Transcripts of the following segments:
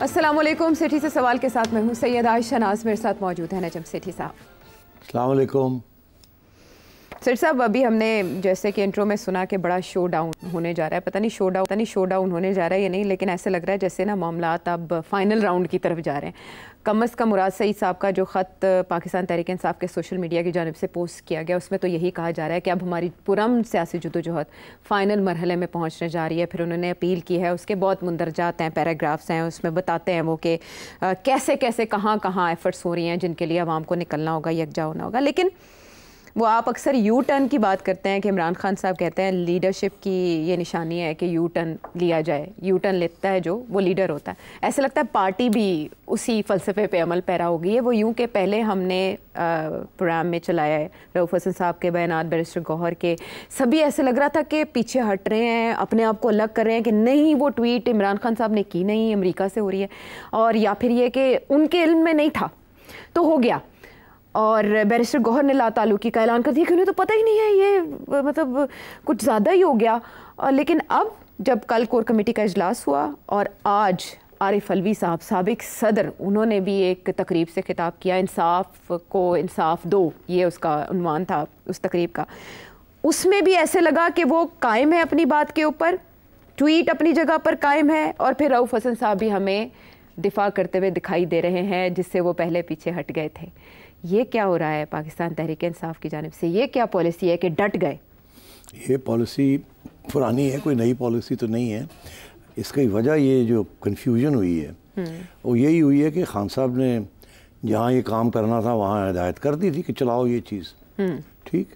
अस्सलाम वालेकुम। सेठी से सवाल के साथ मैं हूँ सैयद आयशा नाज, मेरे साथ मौजूद है नजम सेठी साहब। अस्सलाम वालेकुम। सेठ साहब, अभी हमने जैसे कि इंट्रो में सुना कि बड़ा शो डाउन होने जा रहा है, पता नहीं शो डाउन होने जा रहा है या नहीं, लेकिन ऐसे लग रहा है जैसे ना मामलात अब फाइनल राउंड की तरफ जा रहे हैं। कम अज़ कम मुराद सईद साहब का जो ख़त पाकिस्तान तहरीक इंसाफ के सोशल मीडिया की जानिब से पोस्ट किया गया, उसमें तो यही कहा जा रहा है कि अब हमारी पुरअमन सियासी जदोजहद फ़ाइनल मरहले में पहुँचने जा रही है। फिर उन्होंने अपील की है, उसके बहुत मुंदरजात हैं, पैराग्राफ्स हैं, उसमें बताते हैं वो कि कैसे कैसे कहाँ कहाँ एफ़र्ट्स हो रही हैं जिनके लिए आवाम को निकलना होगा, यकजा होना होगा। लेकिन वो आप अक्सर यू टर्न की बात करते हैं कि इमरान खान साहब कहते हैं लीडरशिप की ये निशानी है कि यू टर्न लिया जाए। यू टर्न लेता है जो, वो लीडर होता है। ऐसे लगता है पार्टी भी उसी फ़लसफ़े पे अमल पैरा हो गई है। वो यूँ कि पहले हमने प्रोग्राम में चलाया है रऊफ़ हसन साहब के बयानात, बैरिस्टर गौहर के, सभी ऐसे लग रहा था कि पीछे हट रहे हैं, अपने आप को अलग कर रहे हैं कि नहीं वो ट्वीट इमरान खान साहब ने की नहीं, अमेरिका से हो रही है, और या फिर ये कि उनके इल्म में नहीं था तो हो गया। और बैरिस्टर गौहर ने लाताल्लुकी का ऐलान कर दिया कि उन्हें तो पता ही नहीं है, ये मतलब कुछ ज़्यादा ही हो गया। लेकिन अब जब कल कोर कमेटी का इजलास हुआ और आज आरिफ अलवी साहब साबिक सदर, उन्होंने भी एक तकरीब से खिताब किया, इंसाफ को इंसाफ दो, ये उसका उन्वान था उस तकरीब का। उसमें भी ऐसे लगा कि वो कायम है अपनी बात के ऊपर, ट्वीट अपनी जगह पर कायम है, और फिर रऊफ़ हसन साहब भी हमें दिफा करते हुए दिखाई दे रहे हैं जिससे वो पहले पीछे हट गए थे। ये क्या हो रहा है पाकिस्तान तहरीक इंसाफ की जानिब से? ये क्या पॉलिसी है कि डट गए? ये पॉलिसी पुरानी है, कोई नई पॉलिसी तो नहीं है। इसकी वजह ये जो कन्फ्यूजन हुई है वो यही हुई है कि खान साहब ने जहाँ ये काम करना था वहाँ हिदायत कर दी थी कि चलाओ ये चीज़, ठीक।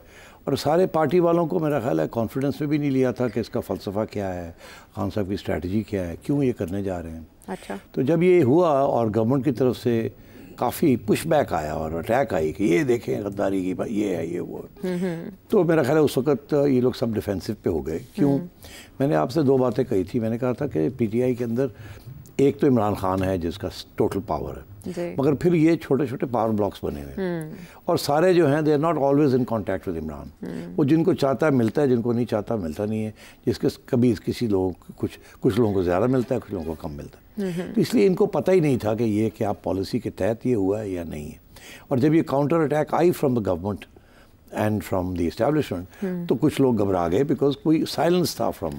और सारे पार्टी वालों को मेरा ख्याल है कॉन्फिडेंस में भी नहीं लिया था कि इसका फ़लसफ़ा क्या है, खान साहब की स्ट्रैटेजी क्या है, क्यों ये करने जा रहे हैं। अच्छा। तो जब ये हुआ और गवर्नमेंट की तरफ से काफ़ी पुशबैक आया और अटैक आई कि ये देखें गद्दारी की बात, ये है, ये वो, तो मेरा ख्याल है उस वक्त ये लोग सब डिफेंसिव पे हो गए। क्यों? मैंने आपसे दो बातें कही थी। मैंने कहा था कि पीटीआई के अंदर एक तो इमरान खान है जिसका टोटल पावर है, मगर फिर ये छोटे छोटे पावर ब्लॉक्स बने हुए हैं और सारे जो हैं they are not always in contact with Imran. वो जिनको चाहता है मिलता है, जिनको नहीं चाहता मिलता नहीं है। जिसके कभी किसी लोगों कुछ लोगों को ज़्यादा मिलता है, कुछ लोगों को कम मिलता है। तो इसलिए इनको पता ही नहीं था कि ये क्या पॉलिसी के तहत ये हुआ है या नहीं है। और जब ये counter attack I from the government and from the establishment तो कुछ लोग घबरा गए, बिकॉज कोई साइलेंस था फ्रॉम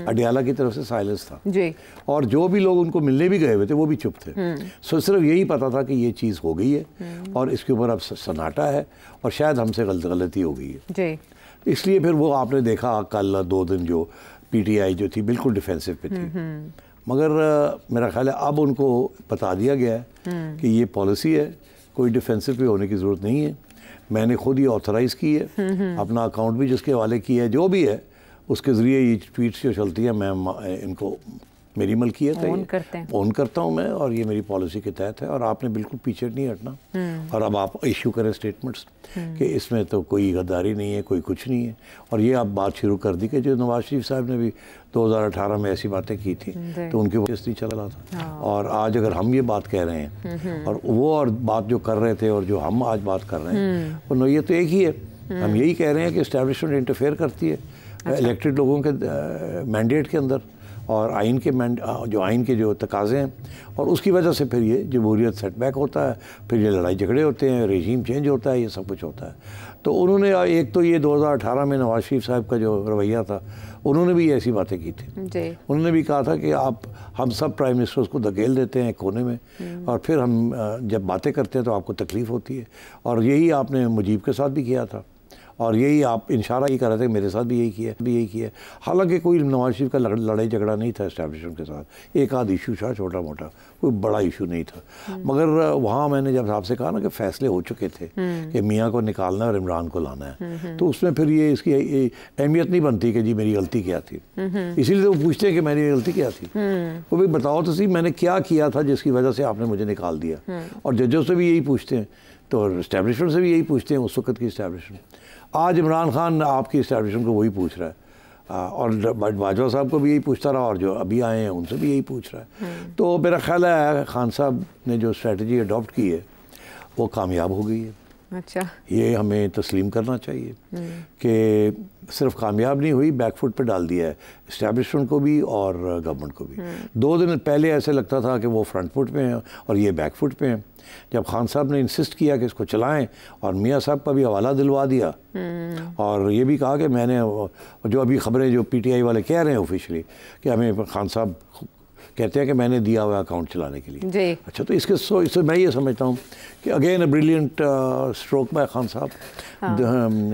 अडियाला की तरफ से, साइलेंस था जी। और जो भी लोग उनको मिलने भी गए हुए थे वो भी चुप थे। सो सिर्फ यही पता था कि ये चीज़ हो गई है और इसके ऊपर अब सन्नाटा है और शायद हमसे गलती हो गई है जी। इसलिए फिर वो आपने देखा कल 2 दिन जो पीटीआई जो थी बिल्कुल डिफेंसिव पे थी। मगर मेरा ख्याल है अब उनको बता दिया गया है कि ये पॉलिसी है, कोई डिफेंसिव पे होने की ज़रूरत नहीं है। मैंने खुद ये ऑथराइज़ की है, अपना अकाउंट भी जिसके हवाले किया है, जो भी है उसके ज़रिए ये ट्वीट्स जो चलती है मैं इनको मेरी मलकियत है, ऑन करता हूँ मैं, और ये मेरी पॉलिसी के तहत है और आपने बिल्कुल पीछे नहीं हटना। और अब आप इशू करें स्टेटमेंट्स कि इसमें तो कोई गद्दारी नहीं है, कोई कुछ नहीं है। और ये आप बात शुरू कर दी कि जो नवाज शरीफ साहब ने भी 2018 में ऐसी बातें की थी तो उनके वजह से चल रहा था। और आज अगर हम ये बात कह रहे हैं और वो और बात जो कर रहे थे और जो हम आज बात कर रहे हैं वो नोयत तो एक ही है। हम यही कह रहे हैं कि एस्टैब्लिशमेंट इंटरफेयर करती है इलेक्टेड लोगों के मैंडेट के अंदर और आइन के जो आइन के जो तकाज़े हैं, और उसकी वजह से फिर ये जमहूरियत सेटबैक होता है, फिर ये लड़ाई झगड़े होते हैं, रेजीम चेंज होता है, ये सब कुछ होता है। तो उन्होंने एक तो ये 2018 में नवाज शरीफ साहब का जो रवैया था, उन्होंने भी ऐसी बातें की थी जी। उन्होंने भी कहा था कि हम सब प्राइम मिनिस्टर्स को धकेल देते हैं कोने में और फिर हम जब बातें करते हैं तो आपको तकलीफ़ होती है। और यही आपने मुजीब के साथ भी किया था और यही आप इशारा ही कर रहे थे, मेरे साथ भी यही किया। हालांकि कोई नवाज शरीफ का लड़ाई झगड़ा नहीं था एस्टैब्लिशमेंट के साथ, एक आध इशू था छोटा मोटा, कोई बड़ा इशू नहीं था। मगर वहाँ मैंने जब आपसे कहा ना कि फैसले हो चुके थे कि मियाँ को निकालना है और इमरान को लाना है, तो उसमें फिर ये इसकी अहमियत नहीं बनती कि जी मेरी गलती क्या थी। इसीलिए तो वो पूछते हैं कि मेरी गलती क्या थी। वो भी बताओ तो सही मैंने क्या किया था जिसकी वजह से आपने मुझे निकाल दिया। और जजों से भी यही पूछते हैं, तो इस्टेब्लिशमेंट से भी यही पूछते हैं, उस वक्त की इस्टेब्लिशमेंट। आज इमरान खान आपकी इस्टेब्लिशमेंट को वही पूछ रहा है और बाजवा साहब को भी यही पूछता रहा और जो अभी आए हैं उनसे भी यही पूछ रहा है। तो मेरा ख्याल है खान साहब ने जो स्ट्रेटजी अडॉप्ट की है वो कामयाब हो गई है। अच्छा, ये हमें तस्लीम करना चाहिए कि सिर्फ कामयाब नहीं हुई, बैकफुट पे डाल दिया है इस्टेब्लिशमेंट को भी और गवर्नमेंट को भी। 2 दिन पहले ऐसे लगता था कि वो फ्रंट फुट पे हैं और ये बैकफुट पे हैं। जब खान साहब ने इंसिस्ट किया कि इसको चलाएं और मियाँ साहब का भी हवाला दिलवा दिया और ये भी कहा कि मैंने जो अभी खबरें जो PTI वाले कह रहे हैं ऑफिशियली कि हमें खान साहब कहते हैं कि मैंने दिया हुआ अकाउंट चलाने के लिए जी। अच्छा, तो इससे मैं ये समझता हूँ कि again a brilliant stroke bye Khan साहब।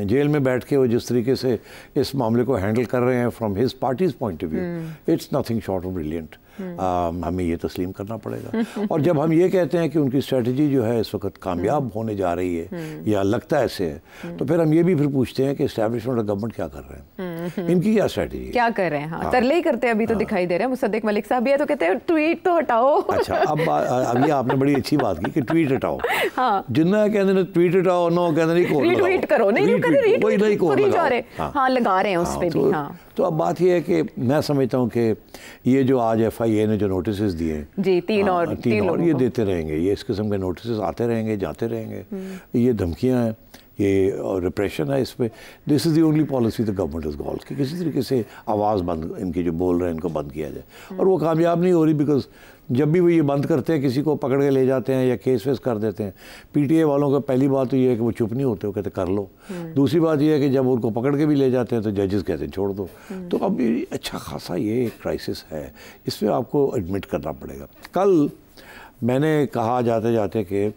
जेल में बैठ के वो जिस तरीके से इस मामले को हैंडल कर रहे हैं from his parties point of view, it's nothing short of brilliant. हमें ये तस्लीम करना पड़ेगा। और जब हम ये कहते हैं कि उनकी स्ट्रेटजी जो है इस वक्त कामयाब होने जा रही है या लगता ऐसे है, तो फिर हम ये भी फिर पूछते हैं कि एस्टैब्लिशमेंट और गवर्नमेंट क्या कर रहे हैं, इनकी क्या स्ट्रेटजी है, क्या कर रहे हैं। हाँ, तरले ही करते हैं अभी तो दिखाई दे रहे हैं। मुसद्दिक मलिक साहब भी है तो कहते हैं ट्वीट तो हटाओ। अच्छा, अब ये आपने बड़ी अच्छी बात की कि ट्वीट हटाओ। हाँ, जिन्ना कहते हैं ट्वीट हटाओ, नो कहते नहीं कोड लगाओ, रीट्वीट करो, नहीं कोड लगाओ। हाँ, लगा रहे हैं उस पे भी। हाँ, तो अब बात यह है कि मैं समझता हूँ कि ये जो आज FIA ने जो नोटिस दिए जी, तीन और ये देते रहेंगे, ये इस किस्म के नोटिस आते रहेंगे, जाते रहेंगे। ये धमकियाँ हैं, ये रिप्रेशन है, इस पर this is the only policy the government is goal कि किसी तरीके से आवाज़ बंद, इनकी जो बोल रहे हैं इनको बंद किया जाए। और वो कामयाब नहीं हो रही, बिकॉज जब भी वो ये बंद करते हैं, किसी को पकड़ के ले जाते हैं या केस वेस कर देते हैं। PTA वालों का पहली बात तो ये है कि वो चुप नहीं होते, वो कहते कर लो। दूसरी बात ये है कि जब उनको पकड़ के भी ले जाते हैं तो जजेस कहते हैं छोड़ दो। तो अब ये अच्छा खासा ये क्राइसिस है, इसमें आपको एडमिट करना पड़ेगा। कल मैंने कहा जाते जाते कि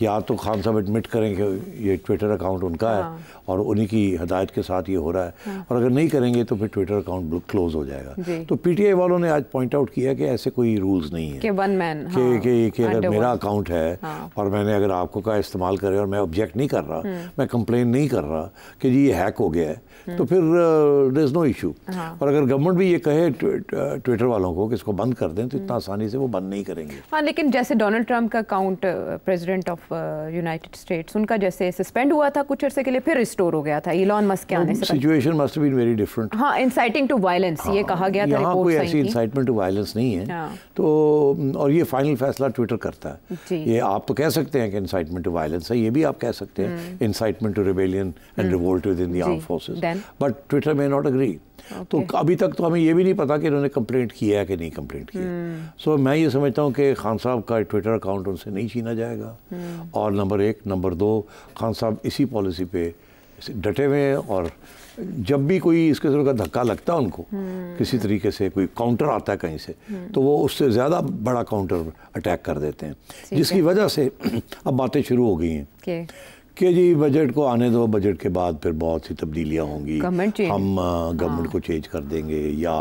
या तो खान साहब एडमिट करें कि ये ट्विटर अकाउंट उनका है और उन्हीं की हदायत के साथ ये हो रहा है, और अगर नहीं करेंगे तो फिर ट्विटर अकाउंट क्लोज हो जाएगा। तो PTI वालों ने आज पॉइंट आउट किया कि ऐसे कोई रूल्स नहीं है कि वन मैन कि अगर मेरा अकाउंट है और मैंने अगर आपको का इस्तेमाल करे और मैं ऑब्जेक्ट नहीं कर रहा, मैं कंप्लेन नहीं कर रहा कि जी ये हैक हो गया है, तो फिर देयर इज नो इशू। और अगर गवर्नमेंट भी ये कहे ट्विटर वालों को कि इसको बंद कर दें, तो इतना आसानी से वो बंद नहीं करेंगे। हाँ, लेकिन जैसे डोनाल्ड ट्रंप का account president of United states, उनका जैसे सस्पेंड हुआ था कुछ अर्से के लिए, फिर रिस्टोर हो गया था इलॉन मस्क के आने से। Situation must have been very different. हाँ, इंसाइटिंग टू वायलेंस ये कहा गया था, यहाँ कोई ऐसी इंसाइटमेंट टू वायलेंस नहीं है। तो और ये फाइनल फैसला ट्विटर करता है। ये आप तो कह सकते हैं कि इंसाइटमेंट टू वायलेंस है, ये भी आप कह सकते हैं incitement to rebellion and revolt within the armed forces, but Twitter may not agree. तो अभी तक तो हमें ये भी नहीं पता कि इन्होंने कंप्लेंट किया है कि नहीं कंप्लेंट किया। सो मैं ये समझता हूँ कि खान साहब का ट्विटर अकाउंट उनसे नहीं छीना जाएगा। और नंबर 1, नंबर 2, खान साहब इसी पॉलिसी पे डटे हुए हैं, और जब भी कोई इस किस्म का धक्का लगता है उनको, किसी तरीके से कोई काउंटर आता है कहीं से, तो वो उससे ज़्यादा बड़ा काउंटर अटैक कर देते हैं, जिसकी वजह से अब बातें शुरू हो गई हैं कि जी बजट को आने दो, बजट के बाद फिर बहुत सी तब्दीलियाँ होंगी, हम गवर्नमेंट को चेंज कर देंगे, या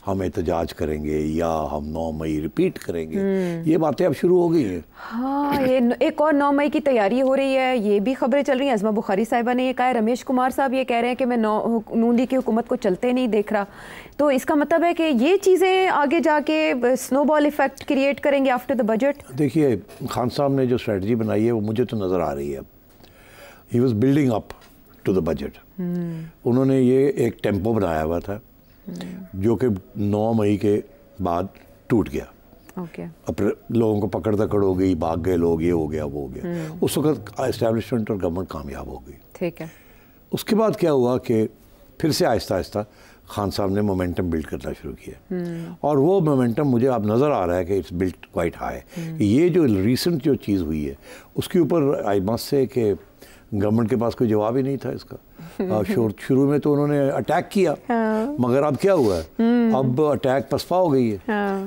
हम एहतजाज करेंगे, या हम 9 मई रिपीट करेंगे। ये बातें अब शुरू हो गई हैं। हाँ, ये एक और 9 मई की तैयारी हो रही है, ये भी खबरें चल रही हैं। अज़मा बुखारी साहिबा ने ये कहा है, रमेश कुमार साहब ये कह रहे हैं कि मैं नून लीग की हुकूमत को चलते नहीं देख रहा। तो इसका मतलब है कि ये चीज़ें आगे जाके स्नोबॉल इफेक्ट क्रिएट करेंगे आफ्टर द बजट। देखिए, खान साहब ने जो स्ट्रेटजी बनाई है वो मुझे तो नज़र आ रही है। He was building up to the budget. उन्होंने ये एक टेम्पो बनाया हुआ था जो कि 9 मई के बाद टूट गया। अपने लोगों को पकड़ दकड़ हो गई, भाग गए लोग, ये हो गया वो हो गया। उस वक्त एस्टेब्लिशमेंट और गवर्नमेंट कामयाब हो गई। ठीक है। उसके बाद क्या हुआ कि फिर से आहिस्ता आहिस्ता खान साहब ने मोमेंटम बिल्ड करना शुरू किया, और वो मोमेंटम मुझे अब नज़र आ रहा है कि इट्स बिल्ट क्वाइट हाई। ये जो रिसेंट जो चीज़ हुई है उसके ऊपर आई मस्ट से कि गवर्नमेंट के पास कोई जवाब ही नहीं था इसका। शुरू में तो उन्होंने अटैक किया, मगर अब क्या हुआ है, अब अटैक पसपा हो गई है।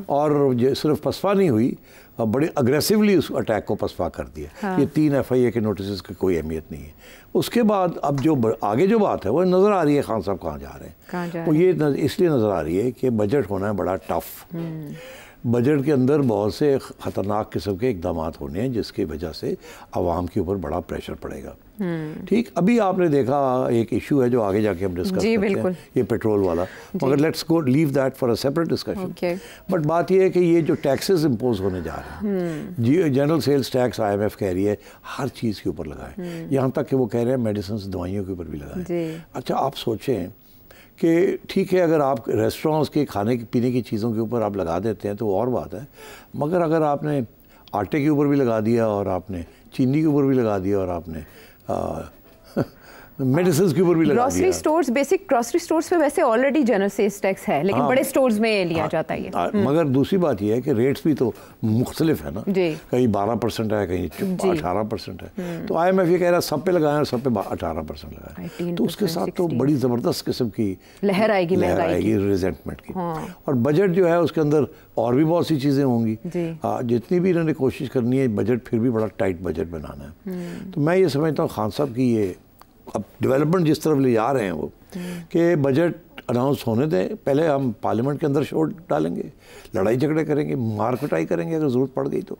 और सिर्फ पसपा नहीं हुई, अब बड़े अग्रेसिवली उस अटैक को पसपा कर दिया। ये 3 FIA के नोटिस की कोई अहमियत नहीं है। उसके बाद अब जो आगे जो बात है वो नज़र आ रही है, खान साहब कहाँ जा रहे हैं। वो ये इसलिए नज़र आ रही है कि बजट होना है बड़ा टफ। बजट के अंदर बहुत से ख़तरनाक किस्म के इकदाम होने हैं, जिसकी वजह से आवाम के ऊपर बड़ा प्रेशर पड़ेगा। ठीक, अभी आपने देखा एक इशू है जो आगे जाके हम डिस्कस करते हैं, ये पेट्रोल वाला, मगर let's go leave that for a separate discussion. But बात ये है कि ये जो टैक्सेस इम्पोज होने जा रहे हैं, जनरल सेल्स टैक्स IMF कह रही है हर चीज़ के ऊपर लगाएं, यहाँ तक कि वो कह रहे हैं मेडिसिन दवाइयों के ऊपर भी लगाएं। अच्छा, आप सोचें कि ठीक है, अगर आप रेस्टोरेंट्स के खाने पीने की चीज़ों के ऊपर आप लगा देते हैं तो और बात है, मगर अगर आपने आटे के ऊपर भी लगा दिया और आपने चीनी के ऊपर भी लगा दिया और आपने मेडिसिन के ऊपर भी लगा दिया। Grocery stores, basic grocery stores पे वैसे ऑलरेडी जनरल सेल्स टैक्स है, लेकिन बड़े स्टोर्स में लिया जाता है ये। मगर दूसरी बात ये है कि रेट्स भी तो मुख्तलिफ है ना, कहीं 12% है, कहीं 18% है। तो IMF ये कह रहा है सब पे लगाएं और सब पे 18% लगाएं, तो उसके साथ तो बड़ी ज़बरदस्त किस्म की लहर आएगी रिजेंटमेंट की। और बजट जो है उसके अंदर और भी बहुत सी चीज़ें होंगी। जितनी भी इन्होंने कोशिश करनी है, बजट फिर भी बड़ा टाइट बजट बनाना है। तो मैं ये समझता हूँ खान साहब की ये अब डेवलपमेंट जिस तरफ ले जा रहे हैं वो, कि बजट अनाउंस होने दें, पहले हम पार्लियामेंट के अंदर शोर डालेंगे, लड़ाई झगड़े करेंगे, मार कुटाई करेंगे अगर ज़रूरत पड़ गई तो,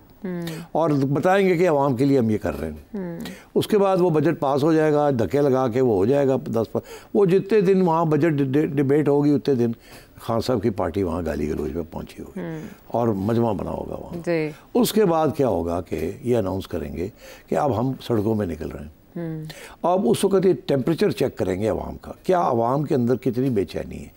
और बताएंगे कि आवाम के लिए हम ये कर रहे हैं। उसके बाद वो बजट पास हो जाएगा, धक्के लगा के वो हो जाएगा 10 पर। वो जितने दिन वहाँ बजट डिबेट होगी उतने दिन खान साहब की पार्टी वहाँ गाली गलौज पे पहुँची होगी और मजमा बना होगा वहाँ। उसके बाद क्या होगा कि ये अनाउंस करेंगे कि अब हम सड़कों में निकल रहे हैं। अब उस वक्त ये टेम्परेचर चेक करेंगे अवाम का, क्या अवाम के अंदर कितनी बेचैनी है,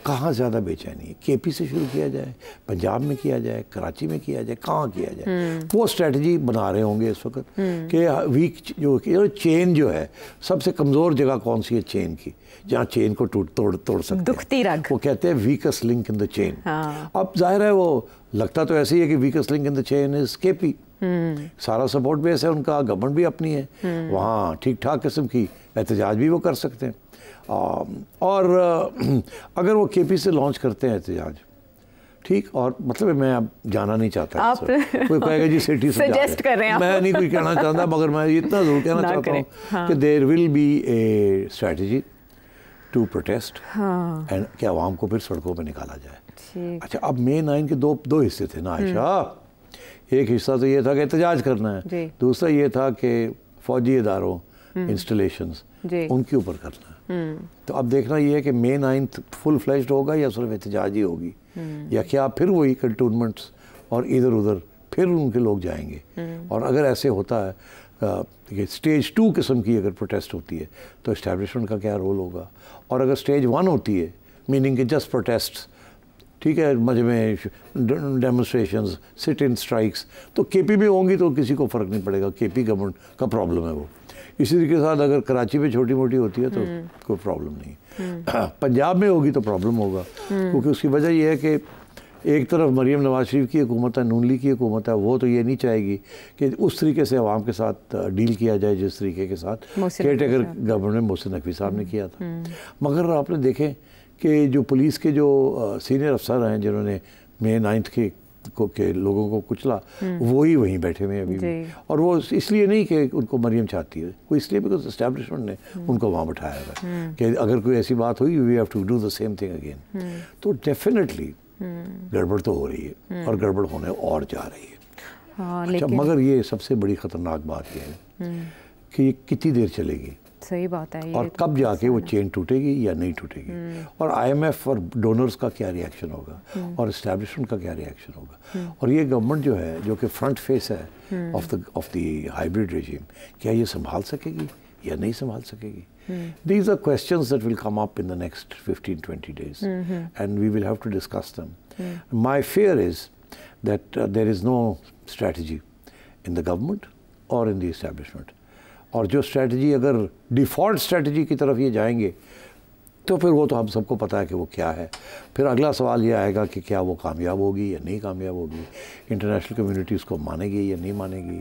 कहाँ ज़्यादा बेचैनी है। KP से शुरू किया जाए, पंजाब में किया जाए, कराची में किया जाए, कहाँ किया जाए, वो स्ट्रेटजी बना रहे होंगे इस वक्त कि वीक जो चेन जो है, सबसे कमज़ोर जगह कौन सी है चेन की, जहाँ चेन को तोड़ सकते दुखती रग, वो कहते हैं weakest link in the chain. अब जाहिर है वो लगता तो ऐसे ही है कि weakest link in the chain is KP। सारा सपोर्ट बेस है उनका, गवर्नमेंट भी अपनी है, वहाँ ठीक ठाक किस्म की एहतजाज भी वो कर सकते हैं। और अगर वो KP से लॉन्च करते हैं एहतजाज, ठीक, और मतलब मैं अब जाना नहीं चाहता, आप कोई कहेगा जी सिटी सजेस्ट कर रहे हैं, मैं नहीं कोई कहना चाहता, मगर मैं इतना ज़रूर कहना चाहता हूँ कि there will be a strategy to protest and कि आवाम को फिर सड़कों पर निकाला जाए। अच्छा, अब May 9 के दो हिस्से थे ना आयशा। एक हिस्सा तो ये था कि एहतजाज करना है, दूसरा ये था कि फौजी इदारों इंस्टॉलेशंस उनके ऊपर करना है। तो अब देखना ये है कि May 9 फुल फ्लैश्ड होगा या सिर्फ एहतजाज ही होगी, या क्या फिर वही कंटोनमेंट्स और इधर उधर फिर उनके लोग जाएंगे। और अगर ऐसे होता है कि स्टेज 2 किस्म की अगर प्रोटेस्ट होती है तो इस्टेब्लिशमेंट का क्या रोल होगा, और अगर स्टेज 1 होती है मीनिंग कि जस्ट प्रोटेस्ट, ठीक है, मजे में डेमोन्स्ट्रेशंस, सिट इन स्ट्राइक्स, तो KP में होंगी तो किसी को फ़र्क नहीं पड़ेगा, KP गवर्नमेंट का प्रॉब्लम है वो। इसी तरीके के साथ अगर कराची में छोटी मोटी होती है तो कोई प्रॉब्लम नहीं। पंजाब में होगी तो प्रॉब्लम होगा, क्योंकि उसकी वजह यह है कि एक तरफ मरीम नवाज शरीफ की हुकूमत है, नून लीग की हुकूमत है, वो तो ये नहीं चाहेगी कि उस तरीके से अवाम के साथ डील किया जाए जिस तरीके के साथ केयरटेकर गवर्नमेंट मोहसिन नकवी साहब ने किया था। मगर आपने देखें कि जो पुलिस के जो सीनियर अफसर हैं जिन्होंने May 9 के लोगों को कुचला, वो ही वहीं बैठे हुए हैं अभी भी। और वो इसलिए नहीं कि उनको मरीम चाहती है, वो इसलिए बिकॉज एस्टैब्लिशमेंट ने उनको वहाँ बैठाया है कि अगर कोई ऐसी बात हुई we have to do the same thing again. तो डेफिनेटली गड़बड़ तो हो रही है और गड़बड़ होने और जा रही है। अच्छा, मगर ये सबसे बड़ी ख़तरनाक बात ये है कि ये कितनी देर चलेगी। सही बात है, और कब जाके वो चेन टूटेगी या नहीं टूटेगी, और IMF और डोनर्स का क्या रिएक्शन होगा, और इस्टेब्लिशमेंट का क्या रिएक्शन होगा, और ये गवर्नमेंट जो है जो कि फ्रंट फेस है ऑफ द हाइब्रिड रेजिम, क्या ये संभाल सकेगी या नहीं संभाल सकेगी। These are questions that will come up in the next 15-20 days and we will have to discuss them. My fear is that there is no strategy in the government or in the establishment. और जो strategy अगर default strategy की तरफ ये जाएंगे तो फिर वो तो हम सबको पता है कि वो क्या है। फिर अगला सवाल ये आएगा कि क्या वो कामयाब होगी या नहीं कामयाब होगी, इंटरनेशनल कम्युनिटी उसको मानेगी या नहीं मानेगी,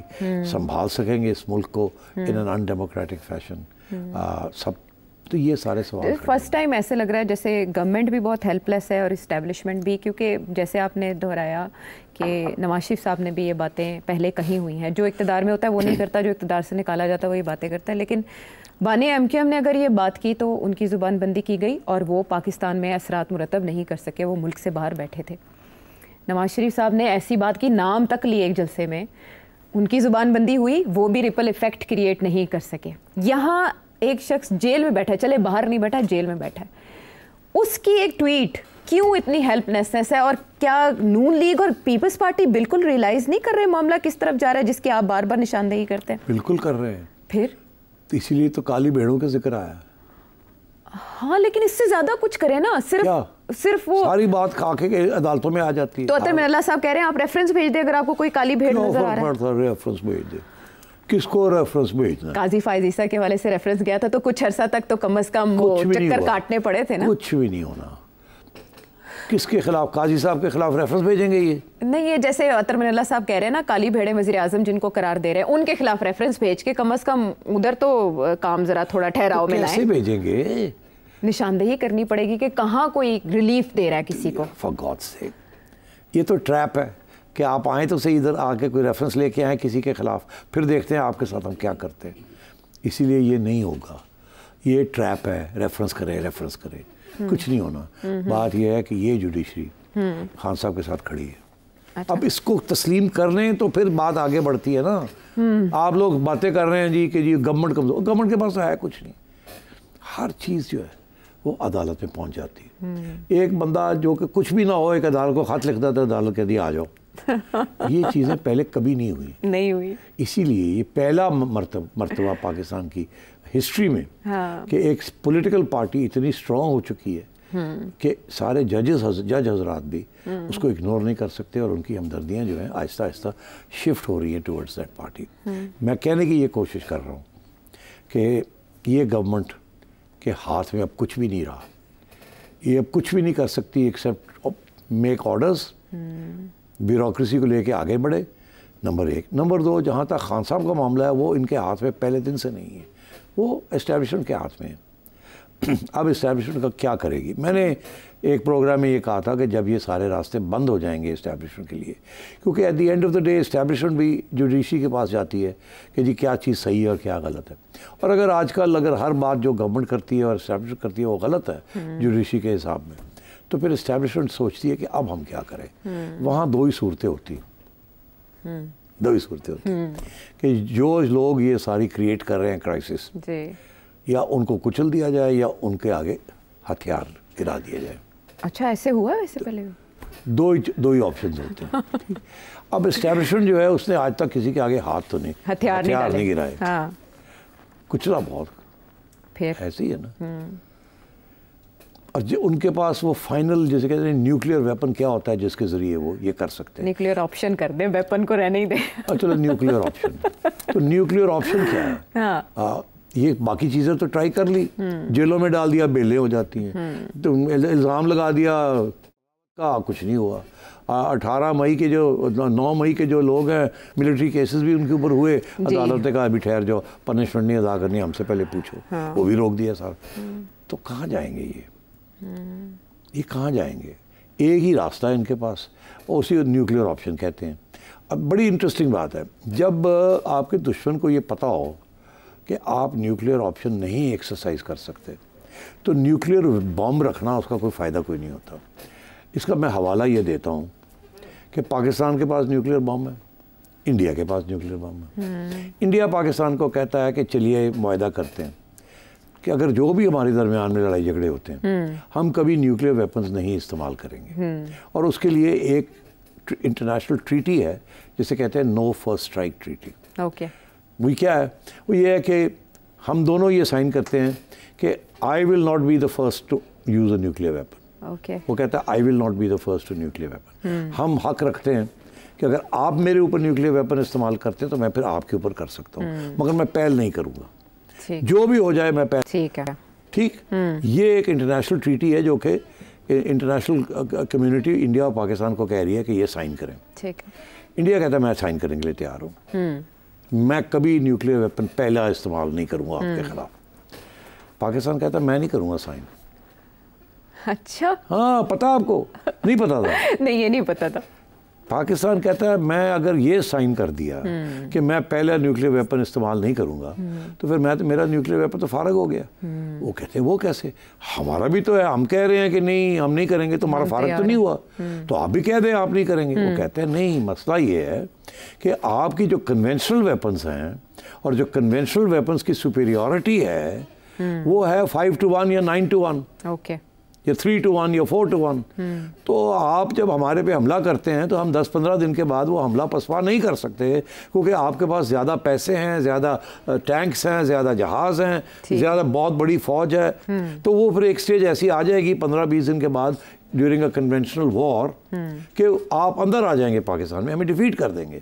संभाल सकेंगे इस मुल्क को इन एन अनडेमोक्रेटिक फैशन, सब। तो ये सारे सवाल फर्स्ट टाइम ऐसे लग रहा है जैसे गवर्नमेंट भी बहुत हेल्पलेस है और इस्टेब्लिशमेंट भी, क्योंकि जैसे आपने दोहराया कि नवाज शरीफ साहब ने भी ये बातें पहले कही हुई हैं, जो इक़्तिदार में होता है वो नहीं करता, जो इक़्तिदार से निकाला जाता है वही बातें करता है। लेकिन बानी MKM ने अगर ये बात की तो उनकी ज़ुबानबंदी की गई और वो पाकिस्तान में असरात मुरतब नहीं कर सके, वो मुल्क से बाहर बैठे थे। नवाज शरीफ साहब ने ऐसी बात की, नाम तक लिए एक जलसे में, उनकी ज़ुबानबंदी हुई, वो भी रिपल इफ़ेक्ट क्रिएट नहीं कर सके। यहाँ एक शख्स जेल में बैठा है, चले बाहर नहीं बैठा, जेल में बैठा है, उसकी एक ट्वीट क्यों इतनी हेल्पलेसनेस है, और क्या नून लीग और पीपल्स पार्टी बिल्कुल रियलाइज़ नहीं कर रहे मामला किस तरफ जा रहा है, जिसकी आप बार बार निशानदेही करते हैं? बिल्कुल कर रहे हैं, फिर इसीलिए तो काली भेड़ों का जिक्र आया। हाँ, लेकिन इससे ज्यादा कुछ करें ना, सिर्फ वो सारी बात खाके के अदालतों में आ जाती है। तो अतर मिर्ला साहब कह रहे हैं आप रेफरेंस भेज दे अगर आपको कोई काली भेड़ नजर आ रहा है, रेफरेंस भेज दे, किसको रेफरेंस भेजना? काजी फायज ईसा के वाले से रेफरेंस गया था तो कुछ अरसा तक तो कम से कम वो चक्कर काटने पड़े थे ना। कुछ भी नहीं होना। किसके खिलाफ? काजी साहब के खिलाफ रेफरेंस भेजेंगे ये? नहीं, ये जैसे अतर मिनल्ला साहब कह रहे हैं ना, काली भेड़े वज़ीर आज़म जिनको करार दे रहे हैं, उनके खिलाफ रेफरेंस भेज के कम से कम उधर तो काम जरा थोड़ा ठहराव में लाएं। कैसे भेजेंगे? निशानदेही करनी पड़ेगी कि कहाँ कोई रिलीफ दे रहा है किसी को। फॉर गॉड्स सेक, ये तो ट्रैप है कि आप आए तो सही, इधर आके कोई रेफरेंस लेके आए किसी के खिलाफ, फिर देखते हैं आपके साथ हम क्या करते हैं। इसीलिए ये नहीं होगा, ये ट्रैप है। रेफरेंस करें कुछ नहीं होना। बात यह है कि ये जुडिशरी खान साहब के साथ खड़ी है। अच्छा। अब इसको तस्लीम कर लें तो फिर बात आगे बढ़ती है ना। आप लोग बातें कर रहे हैं जी कि जी गवर्नमेंट कमजोर, गवर्नमेंट के पास है कुछ नहीं। हर चीज़ जो है वो अदालत में पहुंच जाती है। एक बंदा जो कि कुछ भी ना हो, एक अदालत को खत लिखता था, अदालत कहती आ जाओ। ये चीज़ें पहले कभी नहीं हुई। इसीलिए ये पहला मर्तबा पाकिस्तान की हिस्ट्री में कि एक पॉलिटिकल पार्टी इतनी स्ट्रांग हो चुकी है कि सारे जज हजरात भी उसको इग्नोर नहीं कर सकते और उनकी हमदर्दियाँ जो हैं आहिस्ता आहिस्ता शिफ्ट हो रही हैं टुवर्ड्स दैट पार्टी। मैं कहने की ये कोशिश कर रहा हूँ कि ये गवर्नमेंट के हाथ में अब कुछ भी नहीं रहा। ये अब कुछ भी नहीं कर सकती एक्सेप्ट मेक ऑर्डर्स, ब्यूरोक्रेसी को लेके आगे बढ़े, नंबर 1। नंबर 2, जहाँ तक खान साहब का मामला है वो इनके हाथ में पहले दिन से नहीं है, वो एस्टेब्लिशमेंट के हाथ में है। अब एस्टेब्लिशमेंट का क्या करेगी? मैंने एक प्रोग्राम में ये कहा था कि जब ये सारे रास्ते बंद हो जाएंगे एस्टेब्लिशमेंट के लिए, क्योंकि at the end of the day establishment भी जुडिशरी के पास जाती है कि जी क्या चीज़ सही है और क्या गलत है। और अगर आजकल हर बात जो गवर्नमेंट करती है और एस्टेब्लिशमेंट करती है वो गलत है जुडिशरी के हिसाब में, तो फिर एस्टेब्लिशमेंट सोचती है कि अब हम क्या करें। वहाँ दो ही सूरतें होती कि जो लोग ये सारी क्रिएट कर रहे हैं क्राइसिस, या उनको कुचल दिया जाए या उनके आगे हथियार गिरा दिया जाए। अच्छा, ऐसे हुआ वैसे पहले? दो ही ऑप्शंस होते हैं। अब एस्टेब्लिशमेंट जो है उसने आज तक किसी के आगे हाथ तो नहीं, हथियार नहीं गिराए। हाँ। कुचला बहुत, फिर ऐसे ही है ना। और जो उनके पास वो फाइनल जैसे कहते हैं न्यूक्लियर वेपन क्या होता है जिसके जरिए वो ये कर सकते हैं। न्यूक्लियर ऑप्शन कर दे, वेपन को रहने ही दे। चलो न्यूक्लियर ऑप्शन, तो न्यूक्लियर ऑप्शन क्या है? हाँ। ये बाकी चीज़ें तो ट्राई कर ली, जेलों में डाल दिया, बेलें हो जाती हैं, तो इल्ज़ाम लगा दिया, का कुछ नहीं हुआ। 18 मई के जो 9 मई के जो लोग हैं मिलिट्री केसेस भी उनके ऊपर हुए, अदालत ने कहा अभी ठहर जाओ, पनिशमेंट नहीं अदा करनी, हमसे पहले पूछो। वो भी रोक दिया सारा। तो कहाँ जाएंगे ये कहाँ जाएंगे? एक ही रास्ता है इनके पास, उसी न्यूक्लियर ऑप्शन कहते हैं। अब बड़ी इंटरेस्टिंग बात है, जब आपके दुश्मन को ये पता हो कि आप न्यूक्लियर ऑप्शन नहीं एक्सरसाइज कर सकते, तो न्यूक्लियर बॉम्ब रखना उसका कोई फ़ायदा कोई नहीं होता। इसका मैं हवाला ये देता हूँ कि पाकिस्तान के पास न्यूक्लियर बॉम्ब है, इंडिया के पास न्यूक्लियर बॉम्ब है। इंडिया पाकिस्तान को कहता है कि चलिए मुआहदा करते हैं कि अगर जो भी हमारे दरमियान में लड़ाई झगड़े होते हैं हम कभी न्यूक्लियर वेपन्स नहीं इस्तेमाल करेंगे। और उसके लिए एक इंटरनेशनल ट्रीटी है जिसे कहते हैं no first strike treaty. Okay, वो क्या है? वो ये है कि हम दोनों ये साइन करते हैं कि I will not be the first to use a nuclear weapon. Okay, वो कहता है I will not be the first to nuclear weapon. हम हक रखते हैं कि अगर आप मेरे ऊपर न्यूक्लियर वेपन इस्तेमाल करते हैं तो मैं फिर आपके ऊपर कर सकता हूँ, मगर मैं पहल नहीं करूँगा। जो भी हो जाए मैं पहल। ठीक है, ठीक। ये एक इंटरनेशनल ट्रीटी है जो कि इंटरनेशनल कम्युनिटी इंडिया और पाकिस्तान को कह रही है कि ये साइन करें। ठीक है। इंडिया कहता है मैं साइन करने के लिए तैयार हूँ, मैं कभी न्यूक्लियर वेपन पहला इस्तेमाल नहीं करूँगा आपके खिलाफ। पाकिस्तान कहता है मैं नहीं करूँगा साइन। अच्छा, हाँ, पता आपको? नहीं पता था? नहीं, ये नहीं पता था। पाकिस्तान कहता है मैं अगर ये साइन कर दिया कि मैं पहला न्यूक्लियर वेपन इस्तेमाल नहीं करूँगा तो फिर मेरा न्यूक्लियर वेपन तो फारग हो गया। वो कहते हैं वो कैसे? हमारा भी तो है, हम कह रहे हैं कि नहीं हम नहीं करेंगे, तो हमारा फारग तो नहीं हुआ, तो आप भी कह दें आप नहीं करेंगे। वो कहते हैं नहीं, मसला ये है कि आपकी जो कन्वेंशनल वेपन्स हैं और जो कन्वेंशनल वेपन्स की सुपीरियॉरिटी है वो है 5-1 या 9-1। ओके, या 3-1 या 4-1। तो आप जब हमारे पे हमला करते हैं तो हम 10-15 दिन के बाद वो हमला पसवा नहीं कर सकते, क्योंकि आपके पास ज़्यादा पैसे हैं, ज़्यादा टैंक्स हैं, ज़्यादा जहाज़ हैं, ज़्यादा बहुत बड़ी फ़ौज है। तो वो फिर एक स्टेज ऐसी आ जाएगी 15-20 दिन के बाद ड्यूरिंग अ कन्वेंशनल वॉर कि आप अंदर आ जाएंगे पाकिस्तान में, हमें डिफीट कर देंगे।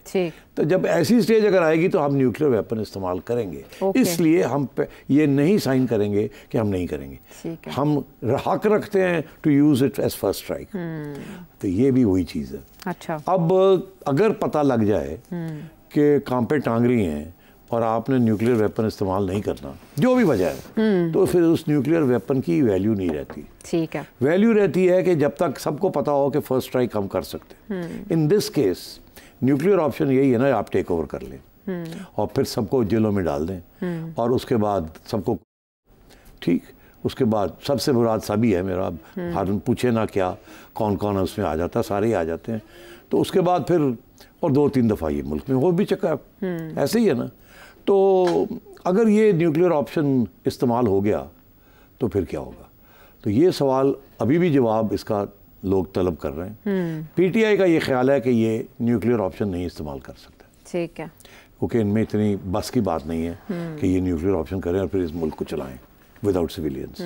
तो जब ऐसी स्टेज अगर आएगी तो हम न्यूक्लियर वेपन इस्तेमाल करेंगे। इसलिए हम ये नहीं साइन करेंगे कि हम नहीं करेंगे। हम हक रखते हैं to use it as first strike. तो ये भी वही चीज़ है। अच्छा, अब अगर पता लग जाए कि कांपे टांग रही हैं और आपने न्यूक्लियर वेपन इस्तेमाल नहीं करना, जो भी वजह है, तो फिर उस न्यूक्लियर वेपन की वैल्यू नहीं रहती। ठीक है, वैल्यू रहती है कि जब तक सबको पता हो कि फर्स्ट स्ट्राइक हम कर सकते हैं। In this case nuclear option यही है ना, आप टेक ओवर कर लें और फिर सबको जेलों में डाल दें और उसके बाद सबको, ठीक, उसके बाद सबसे मुराद सभी है मेरा, हर पूछे ना क्या कौन कौन है उसमें आ जाता है, सारे ही आ जाते हैं। तो उसके बाद फिर और 2-3 दफ़ा ये मुल्क में हो भी चुका है, ऐसे ही है ना। तो अगर ये न्यूक्लियर ऑप्शन इस्तेमाल हो गया तो फिर क्या होगा? तो ये सवाल अभी भी जवाब इसका लोग तलब कर रहे हैं। पीटीआई का ये ख्याल है कि ये न्यूक्लियर ऑप्शन नहीं इस्तेमाल कर सकते। ठीक है, क्योंकि इनमें इतनी बस की बात नहीं है कि ये न्यूक्लियर ऑप्शन करें और फिर इस मुल्क को चलाएं विदाउट सिविलियंस।